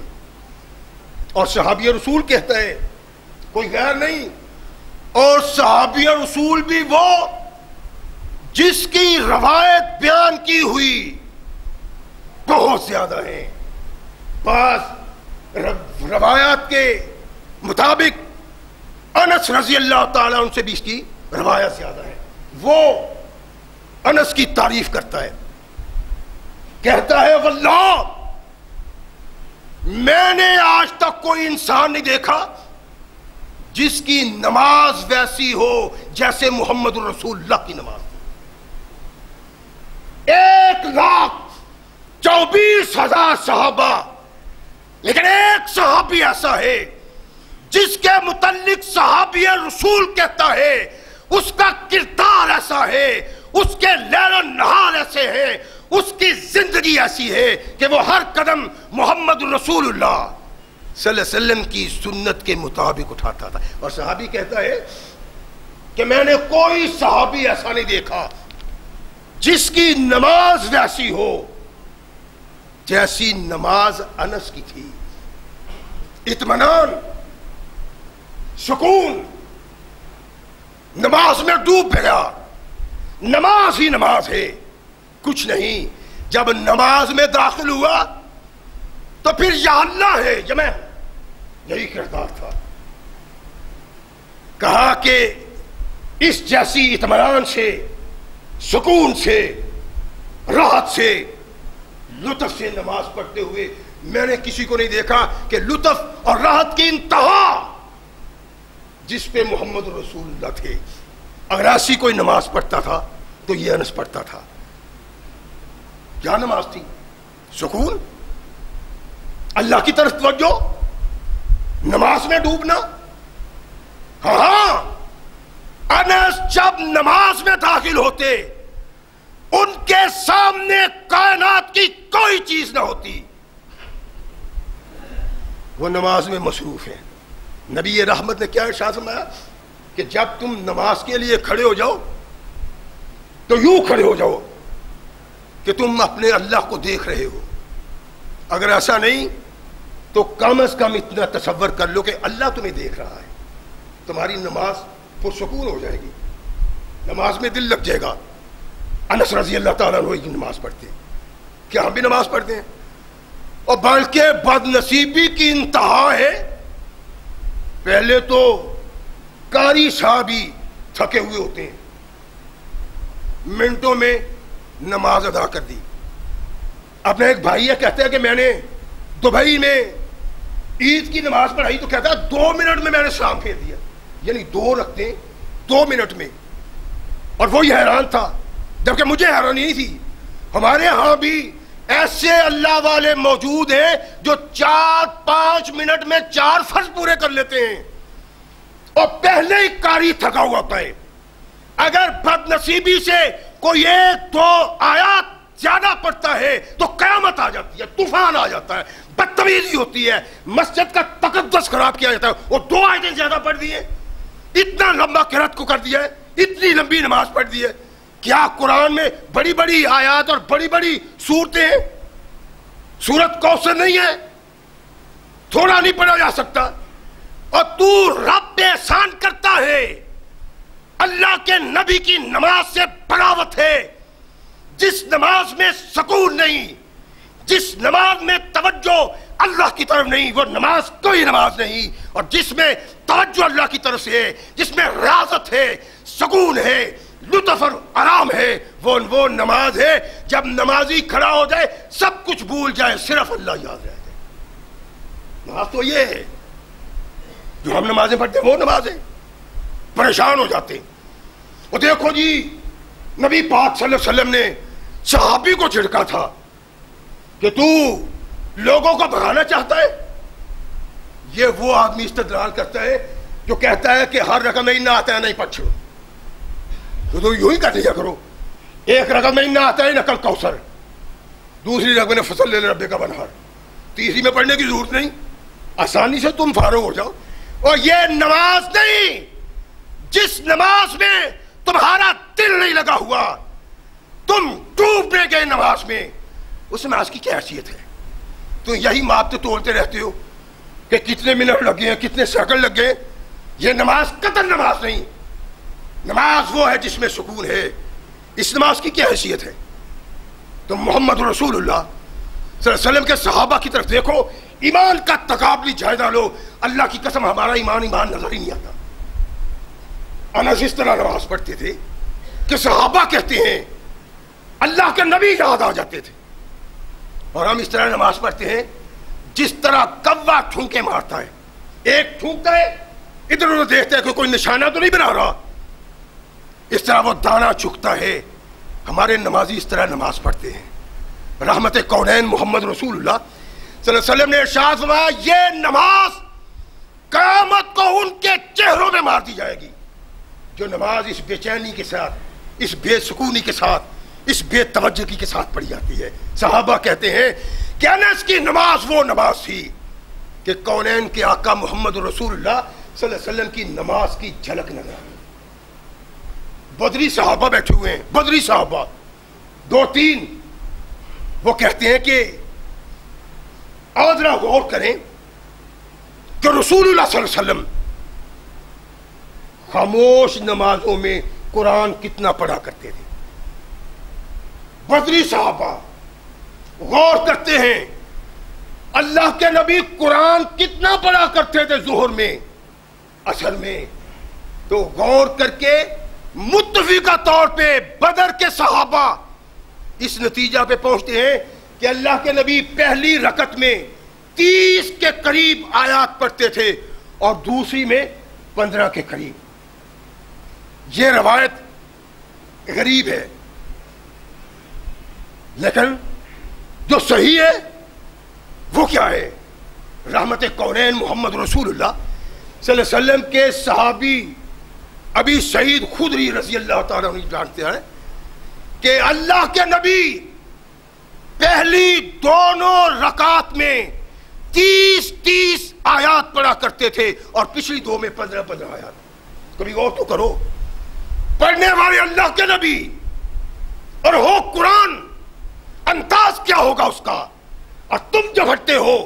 [SPEAKER 1] اور صحابی رسول کہتا ہے کوئی غیر نہیں، اور صحابی رسول بھی وہ جس کی روایت بیان کی ہوئی بہت زیادہ ہیں۔ بعض روایات کے مطابق انس رضی اللہ تعالیٰ ان سے بھی اس کی روایت زیادہ ہے۔ وہ انس کی تعریف کرتا ہے، کہتا ہے واللہ میں نے آج تک کوئی انسان نہیں دیکھا جس کی نماز ویسی ہو جیسے محمد رسول اللہ کی نماز۔ 1,24,000 صحابہ، لیکن ایک صحابی ایسا ہے جس کے متعلق صحابی رسول کہتا ہے اس کا کردار ایسا ہے، اس کے لیل و نہار ایسے ہیں، اس کی زندگی ایسی ہے کہ وہ ہر قدم محمد رسول اللہ صلی اللہ علیہ وسلم کی سنت کے مطابق اٹھاتا تھا۔ اور صحابی کہتا ہے کہ میں نے کوئی صحابی ایسا نہیں دیکھا جس کی نماز ویسی ہو جیسی نماز انس کی تھی۔ اطمینان، سکون، نماز میں ڈوب گیا، نماز ہی نماز ہے، کچھ نہیں۔ جب نماز میں داخل ہوا تو پھر یا اللہ ہے یا میں، یہی کردار تھا۔ کہا کہ اس جیسی اطمینان سے، سکون سے، راحت سے، لطف سے نماز پڑھتے ہوئے میں نے کسی کو نہیں دیکھا کہ لطف اور راحت کی انتہا جس پہ محمد رسول اللہ تھے۔ اگر ایسی کوئی نماز پڑھتا تھا تو یہ انس پڑھتا تھا۔ کیا نماز تھی؟ سکون، اللہ کی طرف توجہ، نماز میں ڈوبنا۔ ہاں، انس جب نماز میں داخل ہوتے ان کے سامنے کائنات کی کوئی چیز نہ ہوتی، وہ نماز میں مصروف ہیں۔ نبی رحمت نے کیا ارشاد فرمایا کہ جب تم نماز کے لیے کھڑے ہو جاؤ تو یوں کھڑے ہو جاؤ کہ تم اپنے اللہ کو دیکھ رہے ہو۔ اگر ایسا نہیں تو کم از کم اتنا تصور کر لو کہ اللہ تمہیں دیکھ رہا ہے، تمہاری نماز پرسکون ہو جائے گی، نماز میں دل لگ جائے گا۔ انس رضی اللہ تعالیٰ عنہ کی نماز پڑھتے ہیں، کیا ہم بھی نماز پڑھتے ہیں؟ اور بلکہ بد نصیبی کی انتہا ہے، پہلے تو قاری صاحب ہی تھکے ہوئے ہوتے ہیں، منٹوں میں نماز ادا کر دی۔ اپنا ایک بھائی ہے، کہتا ہے کہ میں نے دبئی میں عید کی نماز پڑھائی تو کہتا ہے 2 منٹ میں نے سلام پھیر دیا، یعنی 2 رکعتیں 2 منٹ میں۔ اور وہی حیران تھا، جبکہ مجھے حیرانی نہیں تھی۔ ہمارے ہاں بھی ایسے اللہ والے موجود ہیں جو 4-5 منٹ میں 4 فرض پورے کر لیتے ہیں، اور پہلے ہی قاری تھکا ہوا ہوتا ہے۔ اگر بد نصیبی سے کوئی 1-2 آیات زیادہ پڑھتا ہے تو قیامت آ جاتی ہے، طوفان آ جاتا ہے، بدتمیزی ہوتی ہے، مسجد کا تقدس خراب کیا جاتا ہے۔ اور 2 آیتیں زیادہ پڑھ دی ہیں، اتنا لمبا قرات کو کر دیا ہے، اتنی لمبی نماز پڑھ دی ہے۔ کیا قرآن میں بڑی بڑی آیات اور بڑی بڑی سورتیں ہیں؟ سورت کوثر نہیں ہے، تھوڑا نہیں پڑھا جا سکتا؟ اور تو رب پہ احسان کرتا ہے، اللہ کے نبی کی نماز سے بغاوت ہے۔ جس نماز میں سکون نہیں، جس نماز میں توجہ اللہ کی طرف نہیں، وہ نماز کوئی نماز نہیں۔ اور جس میں توجہ اللہ کی طرف سے ہے، جس میں ریاضت ہے، سکون ہے، لطف اور آرام ہے وہ نماز ہے جب نمازی کھڑا ہو جائے سب کچھ بھول جائے صرف اللہ یاد رہ جائے. نماز تو یہ ہے جو ہم نمازیں پڑھتے ہیں، وہ نماز ہے. پریشان ہو جاتے ہیں. وہ دیکھو جی نبی پاک صلی اللہ علیہ وسلم نے صحابی کو جھڑکا تھا کہ تو لوگوں کو بھگانا چاہتا ہے. یہ وہ آدمی استدلال کرتا ہے جو کہتا ہے کہ ہر رقم میں نہ آتا ہے نہیں پچھو، تو یوں ہی کر لیا کرو. ایک رقم میں نہ آتا ہے نقل کوثر، دوسری رقم میں فصل لے ربے کا بنہار، تیسری میں پڑھنے کی ضرورت نہیں، آسانی سے تم فارغ ہو جاؤ. اور یہ نماز نہیں جس نماز میں تمہارا دل نہیں لگا ہوا، تم ڈوبنے گئے نماز میں، اس نماز کی کیا حیثیت ہے؟ تو یہی ماپتے تولتے رہتے ہو کہ کتنے منٹ لگ گئے ہیں، کتنے سیکنڈ لگ گئے. یہ نماز قطعاً نماز نہیں. نماز وہ ہے جس میں سکون ہے. اس نماز کی کیا حیثیت ہے؟ تو محمد رسول اللہ صلی اللہ علیہ وسلم کے صحابہ کی طرف دیکھو، ایمان کا تقابلی جائزہ لو. اللہ کی قسم ہمارا ایمان نظر ہی نہیں آتا. انس اس طرح نماز پڑھتے تھے کہ صحابہ کہتے ہیں اللہ کے نبی یاد آ جاتے تھے. اور ہم اس طرح نماز پڑھتے ہیں جس طرح کوا ٹھونکے مارتا ہے. ایک ٹھونکتا ہے ادھر ادھر دیکھتا ہے کہ کوئی نشانہ تو نہیں بنا رہا، اس طرح وہ دانا چکتا ہے. ہمارے نمازی اس طرح نماز پڑھتے ہیں. رحمت کونین محمد رسول اللہ صلی اللہ علیہ وسلم نے ارشاد فرمایا یہ نماز قیامت کو ان کے چہروں میں مار دی جائے گی. جو نماز اس بے چینی کے ساتھ، اس بے سکونی کے ساتھ، اس بے توجہی کے ساتھ پڑھی جاتی ہے. صحابہ کہتے ہیں کہ انس کی نماز وہ نماز تھی کہ کونین کے آقا محمد رسول اللہ صلی اللہ علیہ وسلم کی نماز کی جھلک نظر آئی. بدری صحابہ بیٹھے ہوئے ہیں، بدری صحابہ 2-3، وہ کہتے ہیں کہ اور ذرا غور کریں کہ رسول اللہ صلی اللہ علیہ وسلم خاموش نمازوں میں قرآن کتنا پڑھا کرتے تھے. بدری صحابہ غور کرتے ہیں اللہ کے نبی قرآن کتنا پڑھا کرتے تھے ظہر میں، عصر میں. تو غور کر کے متفقہ طور پہ بدر کے صحابہ اس نتیجہ پہ پہنچتے ہیں کہ اللہ کے نبی پہلی رکعت میں 30 کے قریب آیات پڑھتے تھے اور دوسری میں 15 کے قریب. یہ روایت غریب ہے، لیکن جو صحیح ہے وہ کیا ہے؟ رحمت کونین محمد رسول اللہ صلی اللہ علیہ وسلم کے صحابی ابی سعید خدری رضی اللہ تعالیٰ عنہ جانتے ہیں کہ اللہ کے نبی پہلی دونوں رکعت میں 30 آیات پڑھا کرتے تھے اور پچھلی دو میں 15 آیات. کبھی غور تو کرو، پڑھنے والے اللہ کے نبی اور ہو قرآن، انداز کیا ہوگا اس کا. اور تم جو ہٹتے ہو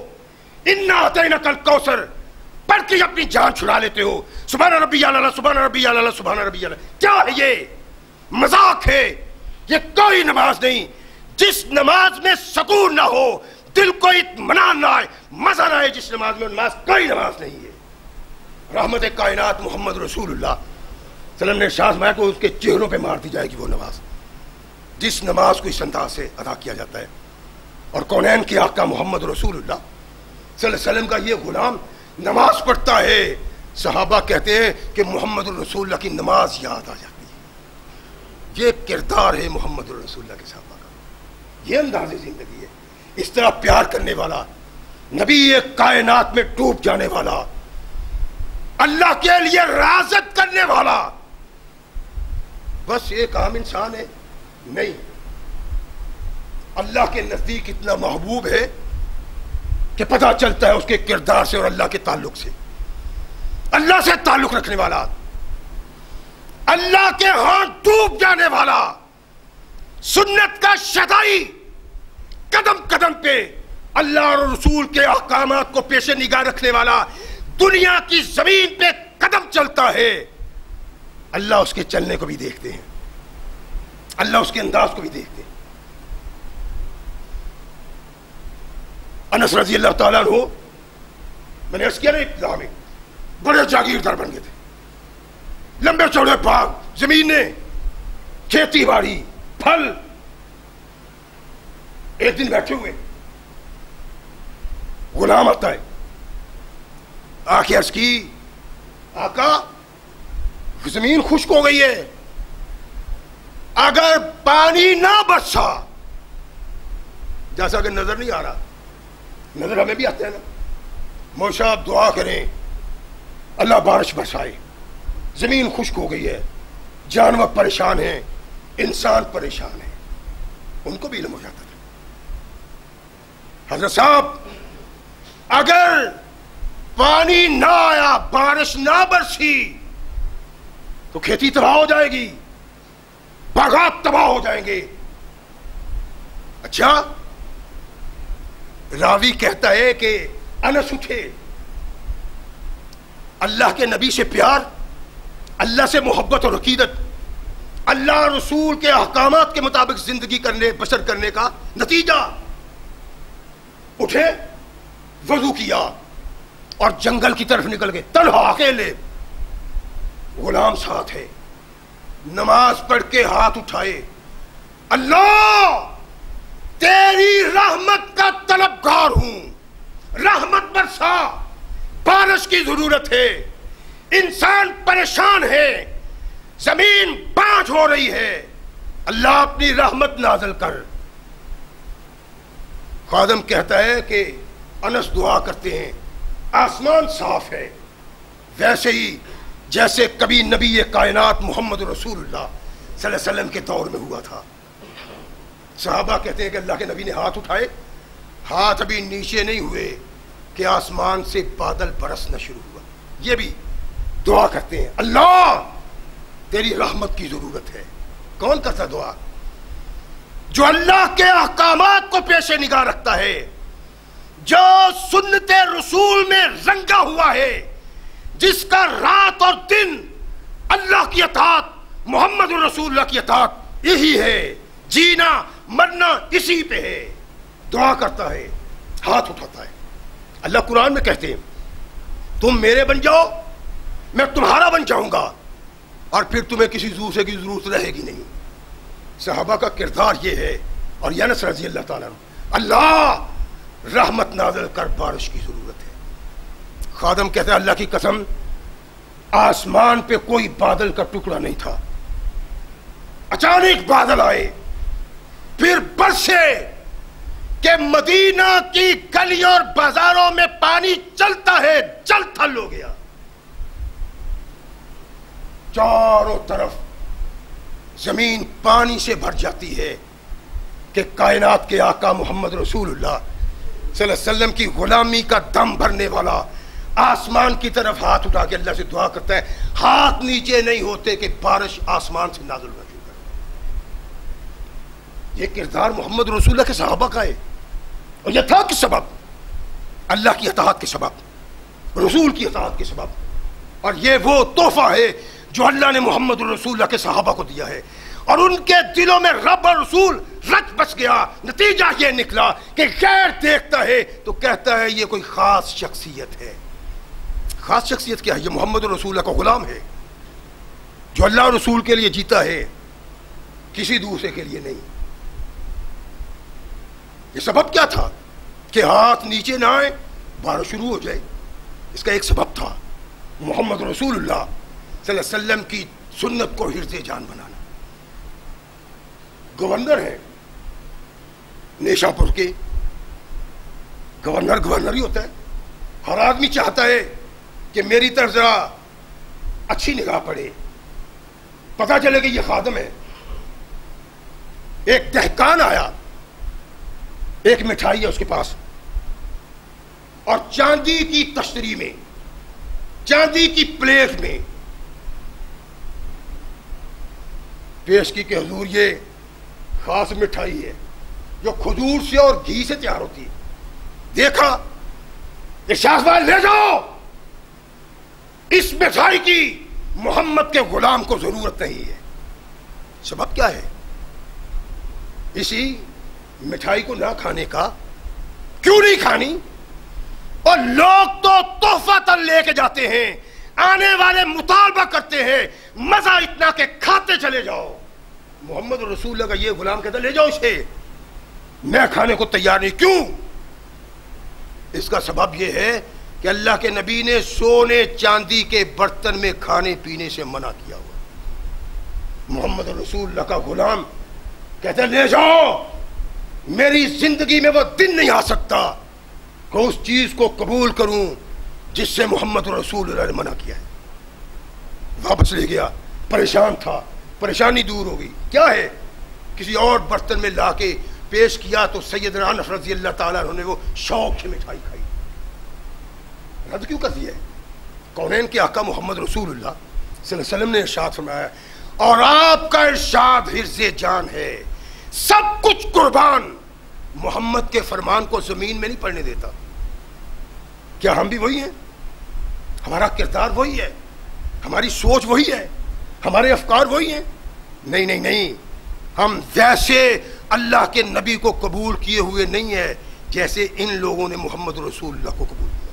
[SPEAKER 1] انا اعطیناک الکوثر پڑھ کے اپنی جان چھڑا لیتے ہو. سبحان ربی اعلیٰ، سبحان ربی اعلیٰ، سبحان ربی اعلیٰ. کیا ہے یہ؟ مذاق ہے. یہ کوئی نماز نہیں جس نماز میں سکون نہ ہو، دل کو اطمینان نہ آئے، مزہ نہ آئے. جس نماز میں نماز کوئی نماز نہیں ہے. رحمت کائنات محمد رسول اللہ صلی اللہ علیہ وسلم نے ارشاد فرمایا کہ اس کے چہروں پہ مار دی جائے گی وہ نماز جس نماز کو اس انداز سے ادا کیا جاتا ہے. اور کونین کے آقا محمد رسول اللہ صلی اللہ علیہ وسلم کا یہ غلام نماز پڑھتا ہے. صحابہ کہتے ہیں کہ محمد رسول اللہ کی نماز یاد آ جاتی ہے. یہ کردار ہے محمد رسول اللہ کے صحابہ کا، یہ انداز زندگی ہے. اس طرح پیار کرنے والا نبی، ایک کائنات میں ڈوب جانے والا، اللہ کے لیے رازت کرنے والا بس ایک عام انسان ہے؟ نہیں، اللہ کے نزدیک اتنا محبوب ہے کہ پتہ چلتا ہے اس کے کردار سے اور اللہ کے تعلق سے. اللہ سے تعلق رکھنے والا، اللہ کے ہاں ڈوب جانے والا، سنت کا شدائی، قدم قدم پہ اللہ اور رسول کے احکامات کو پیش نگاہ رکھنے والا، دنیا کی زمین پہ قدم چلتا ہے. اللہ اس کے چلنے کو بھی دیکھتے ہیں، اللہ اس کے انداز کو بھی دیکھتے ہیں. انس رضی اللہ تعالیٰ عنہ، میں نے عرض کیا نا ابتدا میں، بڑے جاگیردار بن گئے تھے، لمبے چوڑے باغ زمینیں، کھیتی باڑی، پھل. ایک دن بیٹھے ہوئے غلام آتا ہے، آخر عرض کی آقا زمین خشک ہو گئی ہے، اگر پانی نہ برسا، جیسا کہ نظر نہیں آ رہا، نظر ہمیں بھی آتا ہے نا، مولوی صاحب دعا کریں اللہ بارش برسائے، زمین خشک ہو گئی ہے، جانور پریشان ہیں، انسان پریشان ہے. ان کو بھی علم ہو جاتا تھا. حضرت صاحب اگر پانی نہ آیا، بارش نہ برسی تو کھیتی تباہ ہو جائے گی، باغات تباہ ہو جائیں گے. اچھا، راوی کہتا ہے کہ انس اٹھے، اللہ کے نبی سے پیار، اللہ سے محبت اور عقیدت، اللہ رسول کے احکامات کے مطابق زندگی کرنے بسر کرنے کا نتیجہ. اٹھے، وضو کیا اور جنگل کی طرف نکل گئے، تنہا اکیلے، غلام ساتھ ہے. نماز پڑھ کے ہاتھ اٹھائے، اللہ تیری رحمت کا طلبگار ہوں، رحمت برسا، بارش کی ضرورت ہے، انسان پریشان ہے، زمین بانجھ ہو رہی ہے، اللہ اپنی رحمت نازل کر. خادم کہتا ہے کہ انس دعا کرتے ہیں، آسمان صاف ہے، ویسے ہی جیسے کبھی نبی کائنات محمد رسول اللہ صلی اللہ علیہ وسلم کے دور میں ہوا تھا. صحابہ کہتے ہیں کہ اللہ کے نبی نے ہاتھ اٹھائے، ہاتھ ابھی نیچے نہیں ہوئے کہ آسمان سے بادل برسنا شروع ہوا. یہ بھی دعا کرتے ہیں، اللہ تیری رحمت کی ضرورت ہے. کون کرتا دعا؟ جو اللہ کے احکامات کو پیش نگاہ رکھتا ہے، جو سنت رسول میں رنگا ہوا ہے، جس کا رات اور دن اللہ کی اطاعت، محمد رسول اللہ کی اطاعت یہی ہے، جینا مرنا اسی پہ ہے. دعا کرتا ہے، ہاتھ اٹھاتا ہے. اللہ قرآن میں کہتے ہیں تم میرے بن جاؤ میں تمہارا بن جاؤں گا اور پھر تمہیں کسی دوسرے کی ضرورت رہے گی نہیں. صحابہ کا کردار یہ ہے. اور انس رضی اللہ تعالیٰ عنہ، اللہ رحمت نازل کر، بارش کی ضرورت ہے. خادم کہتے ہیں اللہ کی قسم آسمان پہ کوئی بادل کا ٹکڑا نہیں تھا، اچانک بادل آئے، پھر برسے کہ مدینہ کی گلیوں اور بازاروں میں پانی چلتا ہے، جل تھل ہو گیا. چاروں طرف زمین پانی سے بھر جاتی ہے کہ کائنات کے آقا محمد رسول اللہ صلی اللہ علیہ وسلم کی غلامی کا دم بھرنے والا آسمان کی طرف ہاتھ اٹھا کے اللہ سے دعا کرتا ہے، ہاتھ نیچے نہیں ہوتے کہ بارش آسمان سے نازل ہونا شروع کر. یہ کردار محمد رسول اللہ کے صحابہ کا ہے. اور یہ تھا کس سبب؟ اللہ کی اطاعت کے سبب، رسول کی اطاعت کے سبب. اور یہ وہ تحفہ ہے جو اللہ نے محمد رسول اللہ کے صحابہ کو دیا ہے، اور ان کے دلوں میں رب اور رسول رچ بس گیا. نتیجہ یہ نکلا کہ غیر دیکھتا ہے تو کہتا ہے یہ کوئی خاص شخصیت ہے. خاص شخصیت کیا ہے؟ یہ محمد رسول اللہ کا غلام ہے جو اللہ رسول کے لیے جیتا ہے، کسی دوسرے کے لیے نہیں. یہ سبب کیا تھا کہ ہاتھ نیچے نہ آئے، بارش شروع ہو جائے؟ اس کا ایک سبب تھا محمد رسول اللہ صلی اللہ علیہ وسلم کی سنت کو حرز جان بنانا. گورنر ہے نیشا پور کے، گورنر ہی ہوتا ہے. ہر آدمی چاہتا ہے کہ میری طرف ذرا اچھی نگاہ پڑے، پتا چلے کہ یہ خادم ہے. ایک دہقان آیا، ایک مٹھائی ہے اس کے پاس، اور چاندی کی تشتری میں، چاندی کی پلیٹ میں پیش کی کہ حضور یہ خاص مٹھائی ہے جو کھجور سے اور گھی سے تیار ہوتی ہے. دیکھا کہ شاہباز لے جاؤ، اس مٹھائی کی محمد کے غلام کو ضرورت نہیں ہے. سبب کیا ہے؟ اسی مٹھائی کو نہ کھانے کا. کیوں نہیں کھانی؟ اور لوگ تو تحفہ تن لے کے جاتے ہیں، آنے والے مطالبہ کرتے ہیں، مزہ اتنا کہ کھاتے چلے جاؤ. محمد رسول اللہ کا یہ غلام کہتا لے جاؤ اسے، میں کھانے کو تیار نہیں. کیوں؟ اس کا سبب یہ ہے کہ اللہ کے نبی نے سونے چاندی کے برتن میں کھانے پینے سے منع کیا ہوا. محمد رسول اللہ کا غلام کہتا لے جاؤ، میری زندگی میں وہ دن نہیں آ سکتا کہ اس چیز کو قبول کروں جس سے محمد رسول اللہ نے منع کیا ہے. واپس لے گیا، پریشان تھا، پریشانی دور ہو گئی. کیا ہے؟ کسی اور برتن میں لا کے پیش کیا تو سیدنا انس رضی اللہ تعالیٰ عنہ نے وہ شوق سے مٹھائی کھائی. رد کیوں کر دیا ہے؟ کونین کے آقا محمد رسول اللہ صلی اللہ علیہ وسلم نے ارشاد فرمایا اور آپ کا ارشاد حرز جان ہے، سب کچھ قربان، محمد کے فرمان کو زمین میں نہیں پڑنے دیتا. کیا ہم بھی وہی ہیں؟ ہمارا کردار وہی ہے، ہماری سوچ وہی ہے، ہمارے افکار وہی ہیں؟ نہیں نہیں نہیں، ہم ویسے اللہ کے نبی کو قبول کیے ہوئے نہیں ہیں جیسے ان لوگوں نے محمد رسول اللہ کو قبول کیا.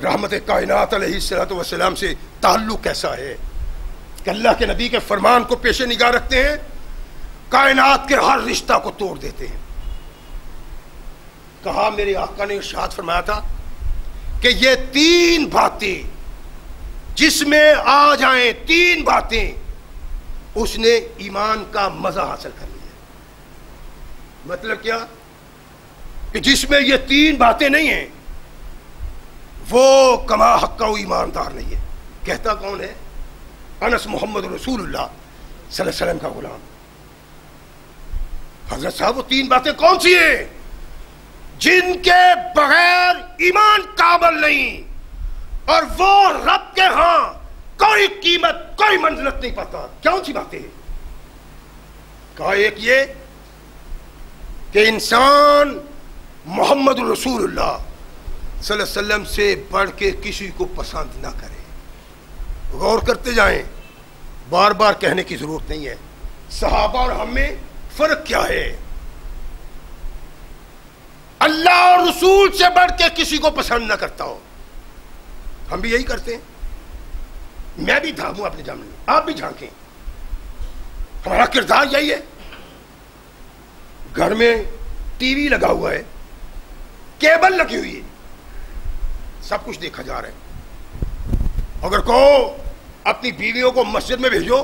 [SPEAKER 1] رحمت کائنات علیہ الصلوۃ والسلام سے تعلق کیسا ہے کہ اللہ کے نبی کے فرمان کو پیش نگاہ رکھتے ہیں، کائنات کے ہر رشتہ کو توڑ دیتے ہیں. کہا میرے آقا نے ارشاد فرمایا تھا کہ یہ 3 باتیں جس میں آ جائیں، 3 باتیں، اس نے ایمان کا مزہ حاصل کر لیا. مطلب کیا؟ کہ جس میں یہ 3 باتیں نہیں ہیں وہ کما حقہ ایماندار نہیں ہے. کہتا کون ہے؟ انس محمد رسول اللہ صلی اللہ علیہ وسلم کا غلام. حضرت صاحب وہ 3 باتیں کون سی ہیں جن کے بغیر ایمان کامل نہیں اور وہ رب کے ہاں کوئی قیمت کوئی منزلت نہیں پاتا؟ کون سی باتیں ہیں؟ کہا ایک یہ کہ انسان محمد رسول اللہ صلی اللہ علیہ وسلم سے بڑھ کے کسی کو پسند نہ کرے. غور کرتے جائیں، بار بار کہنے کی ضرورت نہیں ہے. صحابہ اور ہم میں فرق کیا ہے؟ اللہ اور رسول سے بڑھ کے کسی کو پسند نہ کرتا ہو. ہم بھی یہی کرتے ہیں. میں بھی جھانکوں اپنے جامنے میں، آپ بھی جھانکیں. ہمارا کردار یہی ہے. گھر میں ٹی وی لگا ہوا ہے، کیبل لگی ہوئی ہے، سب کچھ دیکھا جا رہا ہے. اگر کہو اپنی بیویوں کو مسجد میں بھیجو،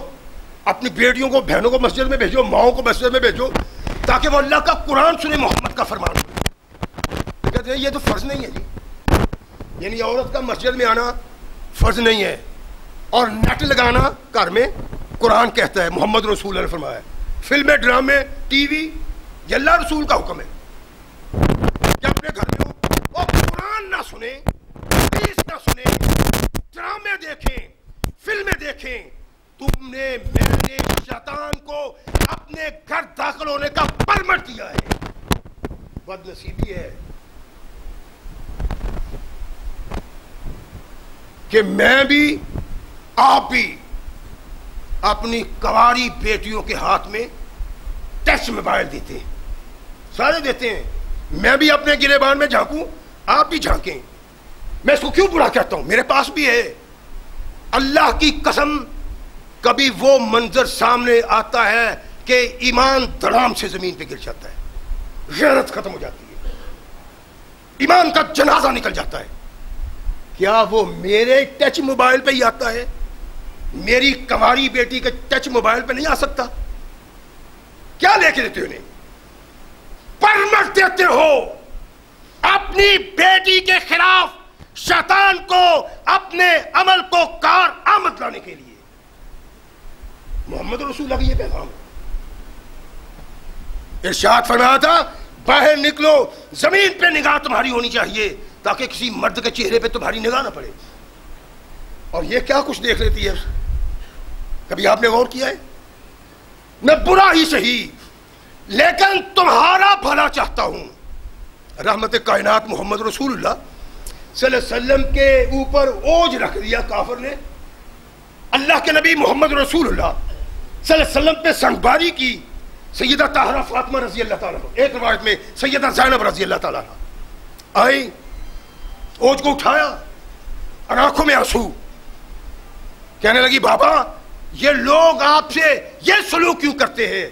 [SPEAKER 1] اپنی بیٹیوں کو بہنوں کو مسجد میں بھیجو، ماؤں کو مسجد میں بھیجو تاکہ وہ اللہ کا قرآن سنے، محمد کا فرمان سنے. کہتے ہیں یہ تو فرض نہیں ہے جی، یعنی عورت کا مسجد میں آنا فرض نہیں ہے اور نیٹ لگانا گھر میں قرآن کہتا ہے، محمد رسول اللہ نے فرمایا ہے. فلمیں، ڈرامے، ٹی وی، یہ اللہ رسول کا حکم ہے کہ اپنے گھر میں وہ قرآن نہ سنیں، حدیث نہ سنیں، ڈرامے دیکھیں، فلمیں دیکھیں. تم نے، میں نے شیطان کو اپنے گھر داخل ہونے کا پرمٹ دیا ہے. بد نصیبی ہے کہ میں بھی آپ بھی اپنی کنواری بیٹیوں کے ہاتھ میں ٹچ موبائل دیتے ہیں. سارے دیتے ہیں. میں بھی اپنے گریبان میں جھانکوں، آپ بھی جھانکیں. میں اس کو کیوں برا کہتا ہوں؟ میرے پاس بھی ہے. اللہ کی قسم کبھی وہ منظر سامنے آتا ہے کہ ایمان دھڑام سے زمین پہ گر جاتا ہے، غیرت ختم ہو جاتی ہے، ایمان کا جنازہ نکل جاتا ہے. کیا وہ میرے ٹچ موبائل پہ ہی آتا ہے؟ میری کنواری بیٹی کے ٹچ موبائل پہ نہیں آ سکتا؟ کیا لے کے دیتے ہو انہیں؟ پرمٹ دیتے ہو اپنی بیٹی کے خلاف شیطان کو اپنے عمل کو کار آمد لانے کے لیے. محمد رسول اللہ کا یہ پیغام ہے. ارشاد فرمایا تھا باہر نکلو، زمین پہ نگاہ تمہاری ہونی چاہیے تاکہ کسی مرد کے چہرے پہ تمہاری نگاہ نہ پڑے. اور یہ کیا کچھ دیکھ لیتی ہے؟ کبھی آپ نے غور کیا ہے؟ میں برا ہی صحیح لیکن تمہارا بھلا چاہتا ہوں. رحمت کائنات محمد رسول اللہ صلی اللہ علیہ وسلم کے اوپر اوج رکھ دیا کافر نے. اللہ کے نبی محمد رسول اللہ صلی اللہ علیہ وسلم پہ سنگباری کی. سیدہ طاہرہ فاطمہ رضی اللہ تعالیٰ عنہ، ایک روایت میں سیدہ زینب رضی اللہ تعالیٰ عنہ آئی، اوج کو اٹھایا اور آنکھوں میں آنسو، کہنے لگی بابا یہ لوگ آپ سے یہ سلوک کیوں کرتے ہیں؟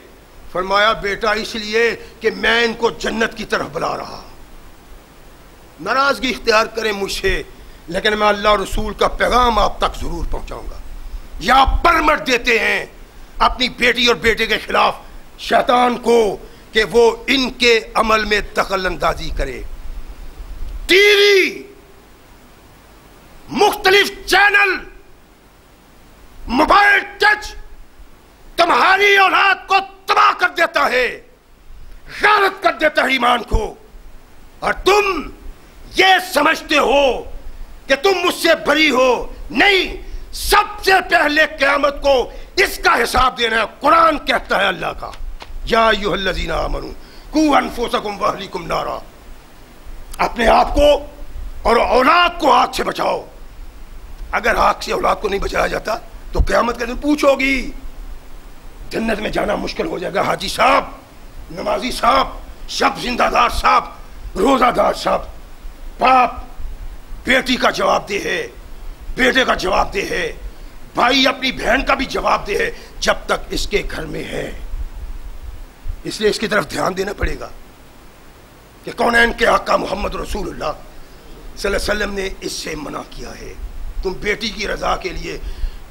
[SPEAKER 1] فرمایا بیٹا اس لیے کہ میں ان کو جنت کی طرف بلا رہا. ناراضگی اختیار کریں مجھ سے، لیکن میں اللہ اور رسول کا پیغام آپ تک ضرور پہنچاؤں گا. یا پرمٹ دیتے ہیں اپنی بیٹی اور بیٹے کے خلاف شیطان کو کہ وہ ان کے عمل میں دخل اندازی کرے. ٹی وی، مختلف چینل، موبائل ٹچ تمہاری اولاد کو تباہ کر دیتا ہے، غارت کر دیتا ہے ایمان کو، اور تم یہ سمجھتے ہو کہ تم مجھ سے بری ہو. نہیں، سب سے پہلے قیامت کو اس کا حساب دینا ہے. قرآن کہتا ہے اللہ کا، یا ایھا الذین آمنوا قوا انفسکم واہلیکم نارا، اپنے آپ کو اور اولاد کو آگ سے بچاؤ. اگر آگ سے اولاد کو نہیں بچایا جاتا تو قیامت کے دن پوچھو گی. جنت میں جانا مشکل ہو جائے گا. حاجی صاحب، نمازی صاحب، شب زندہ دار صاحب، روزہ دار صاحب، باپ بیٹی کا جواب دہ ہے، بیٹے کا جواب دہ ہے، بھائی اپنی بہن کا بھی جواب دہ ہے جب تک اس کے گھر میں ہے. اس لیے اس کی طرف دھیان دینا پڑے گا کہ کونین کے آقا محمد رسول اللہ صلی اللہ علیہ وسلم نے اس سے منع کیا ہے. تم بیٹی کی رضا کے لیے،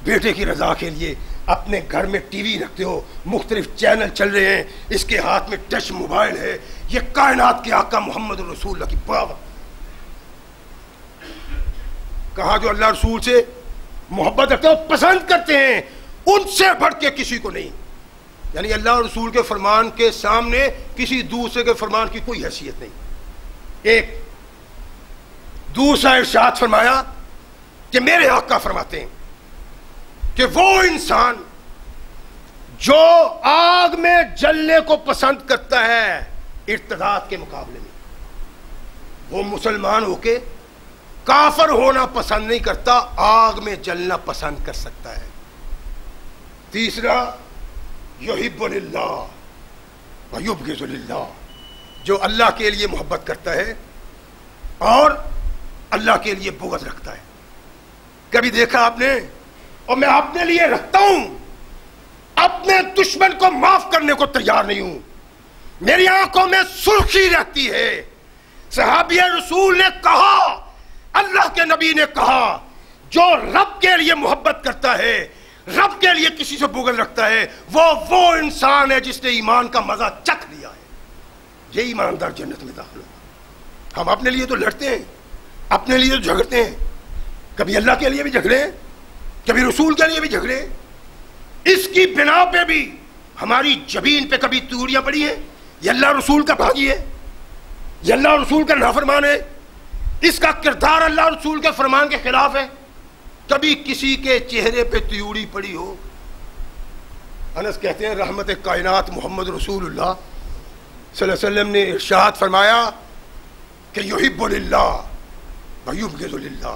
[SPEAKER 1] بیٹے کی رضا کے لیے اپنے گھر میں ٹی وی رکھتے ہو، مختلف چینل چل رہے ہیں، اس کے ہاتھ میں ٹچ موبائل ہے. یہ کائنات کے آقا محمد رسول اللہ کی بغاوت. کہا جو اللہ رسول سے محبت رکھتے ہو، پسند کرتے ہیں، ان سے بڑھ کے کسی کو نہیں. یعنی اللہ رسول کے فرمان کے سامنے کسی دوسرے کے فرمان کی کوئی حیثیت نہیں. ایک دوسرا ارشاد فرمایا کہ میرے آقا فرماتے ہیں کہ وہ انسان جو آگ میں جلنے کو پسند کرتا ہے ارتداد کے مقابلے میں، وہ مسلمان ہو کے کافر ہونا پسند نہیں کرتا، آگ میں جلنا پسند کر سکتا ہے. تیسرا یحب للہ ویبغض للہ، جو اللہ کے لیے محبت کرتا ہے اور اللہ کے لیے بغض رکھتا ہے. کبھی دیکھا آپ نے؟ اور میں اپنے لیے رکھتا ہوں، اپنے دشمن کو معاف کرنے کو تیار نہیں ہوں. میری آنکھوں میں سرخی رہتی ہے. صحابی رسول نے کہا، اللہ کے نبی نے کہا، جو رب کے لیے محبت کرتا ہے، رب کے لیے کسی سے بغض رکھتا ہے، وہ انسان ہے جس نے ایمان کا مزہ چکھ لیا ہے. یہ ایماندار جنت میں داخل ہوگا. ہم اپنے لیے تو لڑتے ہیں، اپنے لیے تو جھگڑتے ہیں، کبھی اللہ کے لیے بھی جھگڑے، کبھی رسول کے لیے بھی جھگڑے. اس کی بنا پہ بھی ہماری جبین پہ کبھی توڑیاں پڑی ہیں. یہ اللہ رسول کا بھاگی ہے، یہ اللہ رسول کا نافرمان ہے، اس کا کردار اللہ رسول کے فرمان کے خلاف ہے. کبھی کسی کے چہرے پہ تیوڑی پڑی ہو؟ انس کہتے ہیں رحمت کائنات محمد رسول اللہ صلی اللہ علیہ وسلم نے ارشاد فرمایا کہ یحب للہ ویبغض للہ،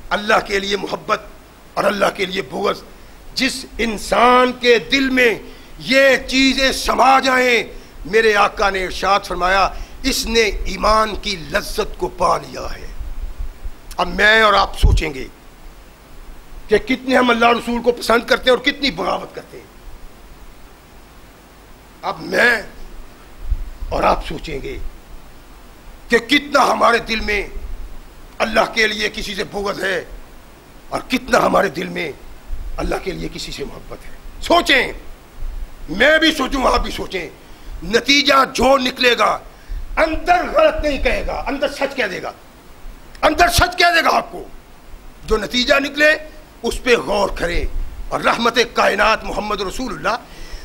[SPEAKER 1] اللہ کے لیے محبت اور اللہ کے لیے بغض. جس انسان کے دل میں یہ چیزیں سما جائیں، میرے آقا نے ارشاد فرمایا اس نے ایمان کی لذت کو پا لیا ہے. اب میں اور آپ سوچیں گے کہ کتنے ہم اللہ رسول کو پسند کرتے ہیں اور کتنی بغاوت کرتے ہیں. اب میں اور آپ سوچیں گے کہ کتنا ہمارے دل میں اللہ کے لیے کسی سے بغض ہے اور کتنا ہمارے دل میں اللہ کے لیے کسی سے محبت ہے. سوچیں، میں بھی سوچوں، آپ بھی سوچیں. نتیجہ جو نکلے گا، اندر غلط نہیں کہے گا، اندر سچ کہہ دے گا، اندر سچ کہہ دے گا آپ کو. جو نتیجہ نکلے اس پہ غور کریں. اور رحمت کائنات محمد رسول اللہ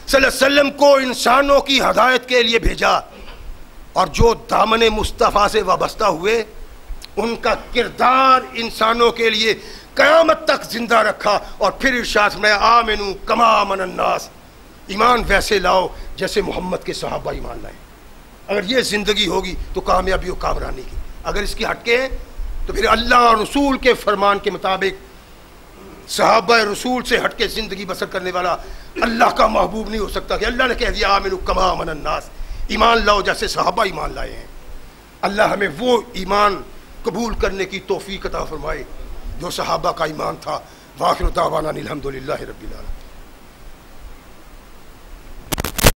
[SPEAKER 1] صلی اللہ علیہ وسلم کو انسانوں کی ہدایت کے لیے بھیجا، اور جو دامن مصطفیٰ سے وابستہ ہوئے ان کا کردار انسانوں کے لیے قیامت تک زندہ رکھا. اور پھر ارشاد میں آمنو کما آمن الناس، ایمان ویسے لاؤ جیسے محمد کے صحابہ ایمان لائے. اگر یہ زندگی ہوگی تو کامیابی و کامرانی کی. اگر اس کی ہٹ کے ہیں تو پھر اللہ اور رسول کے فرمان کے مطابق صحابہ رسول سے ہٹ کے زندگی بسر کرنے والا اللہ کا محبوب نہیں ہو سکتا. کہ اللہ نے کہہ دیا آمنو کما آمن الناس، ایمان لاؤ جیسے صحابہ ایمان لائے ہیں. اللہ ہمیں وہ ایمان قبول کرنے کی توفیق عطا فرمائے جو صحابہ کا ایمان تھا. وآخر دعوانا الحمدللہ رب العالمین.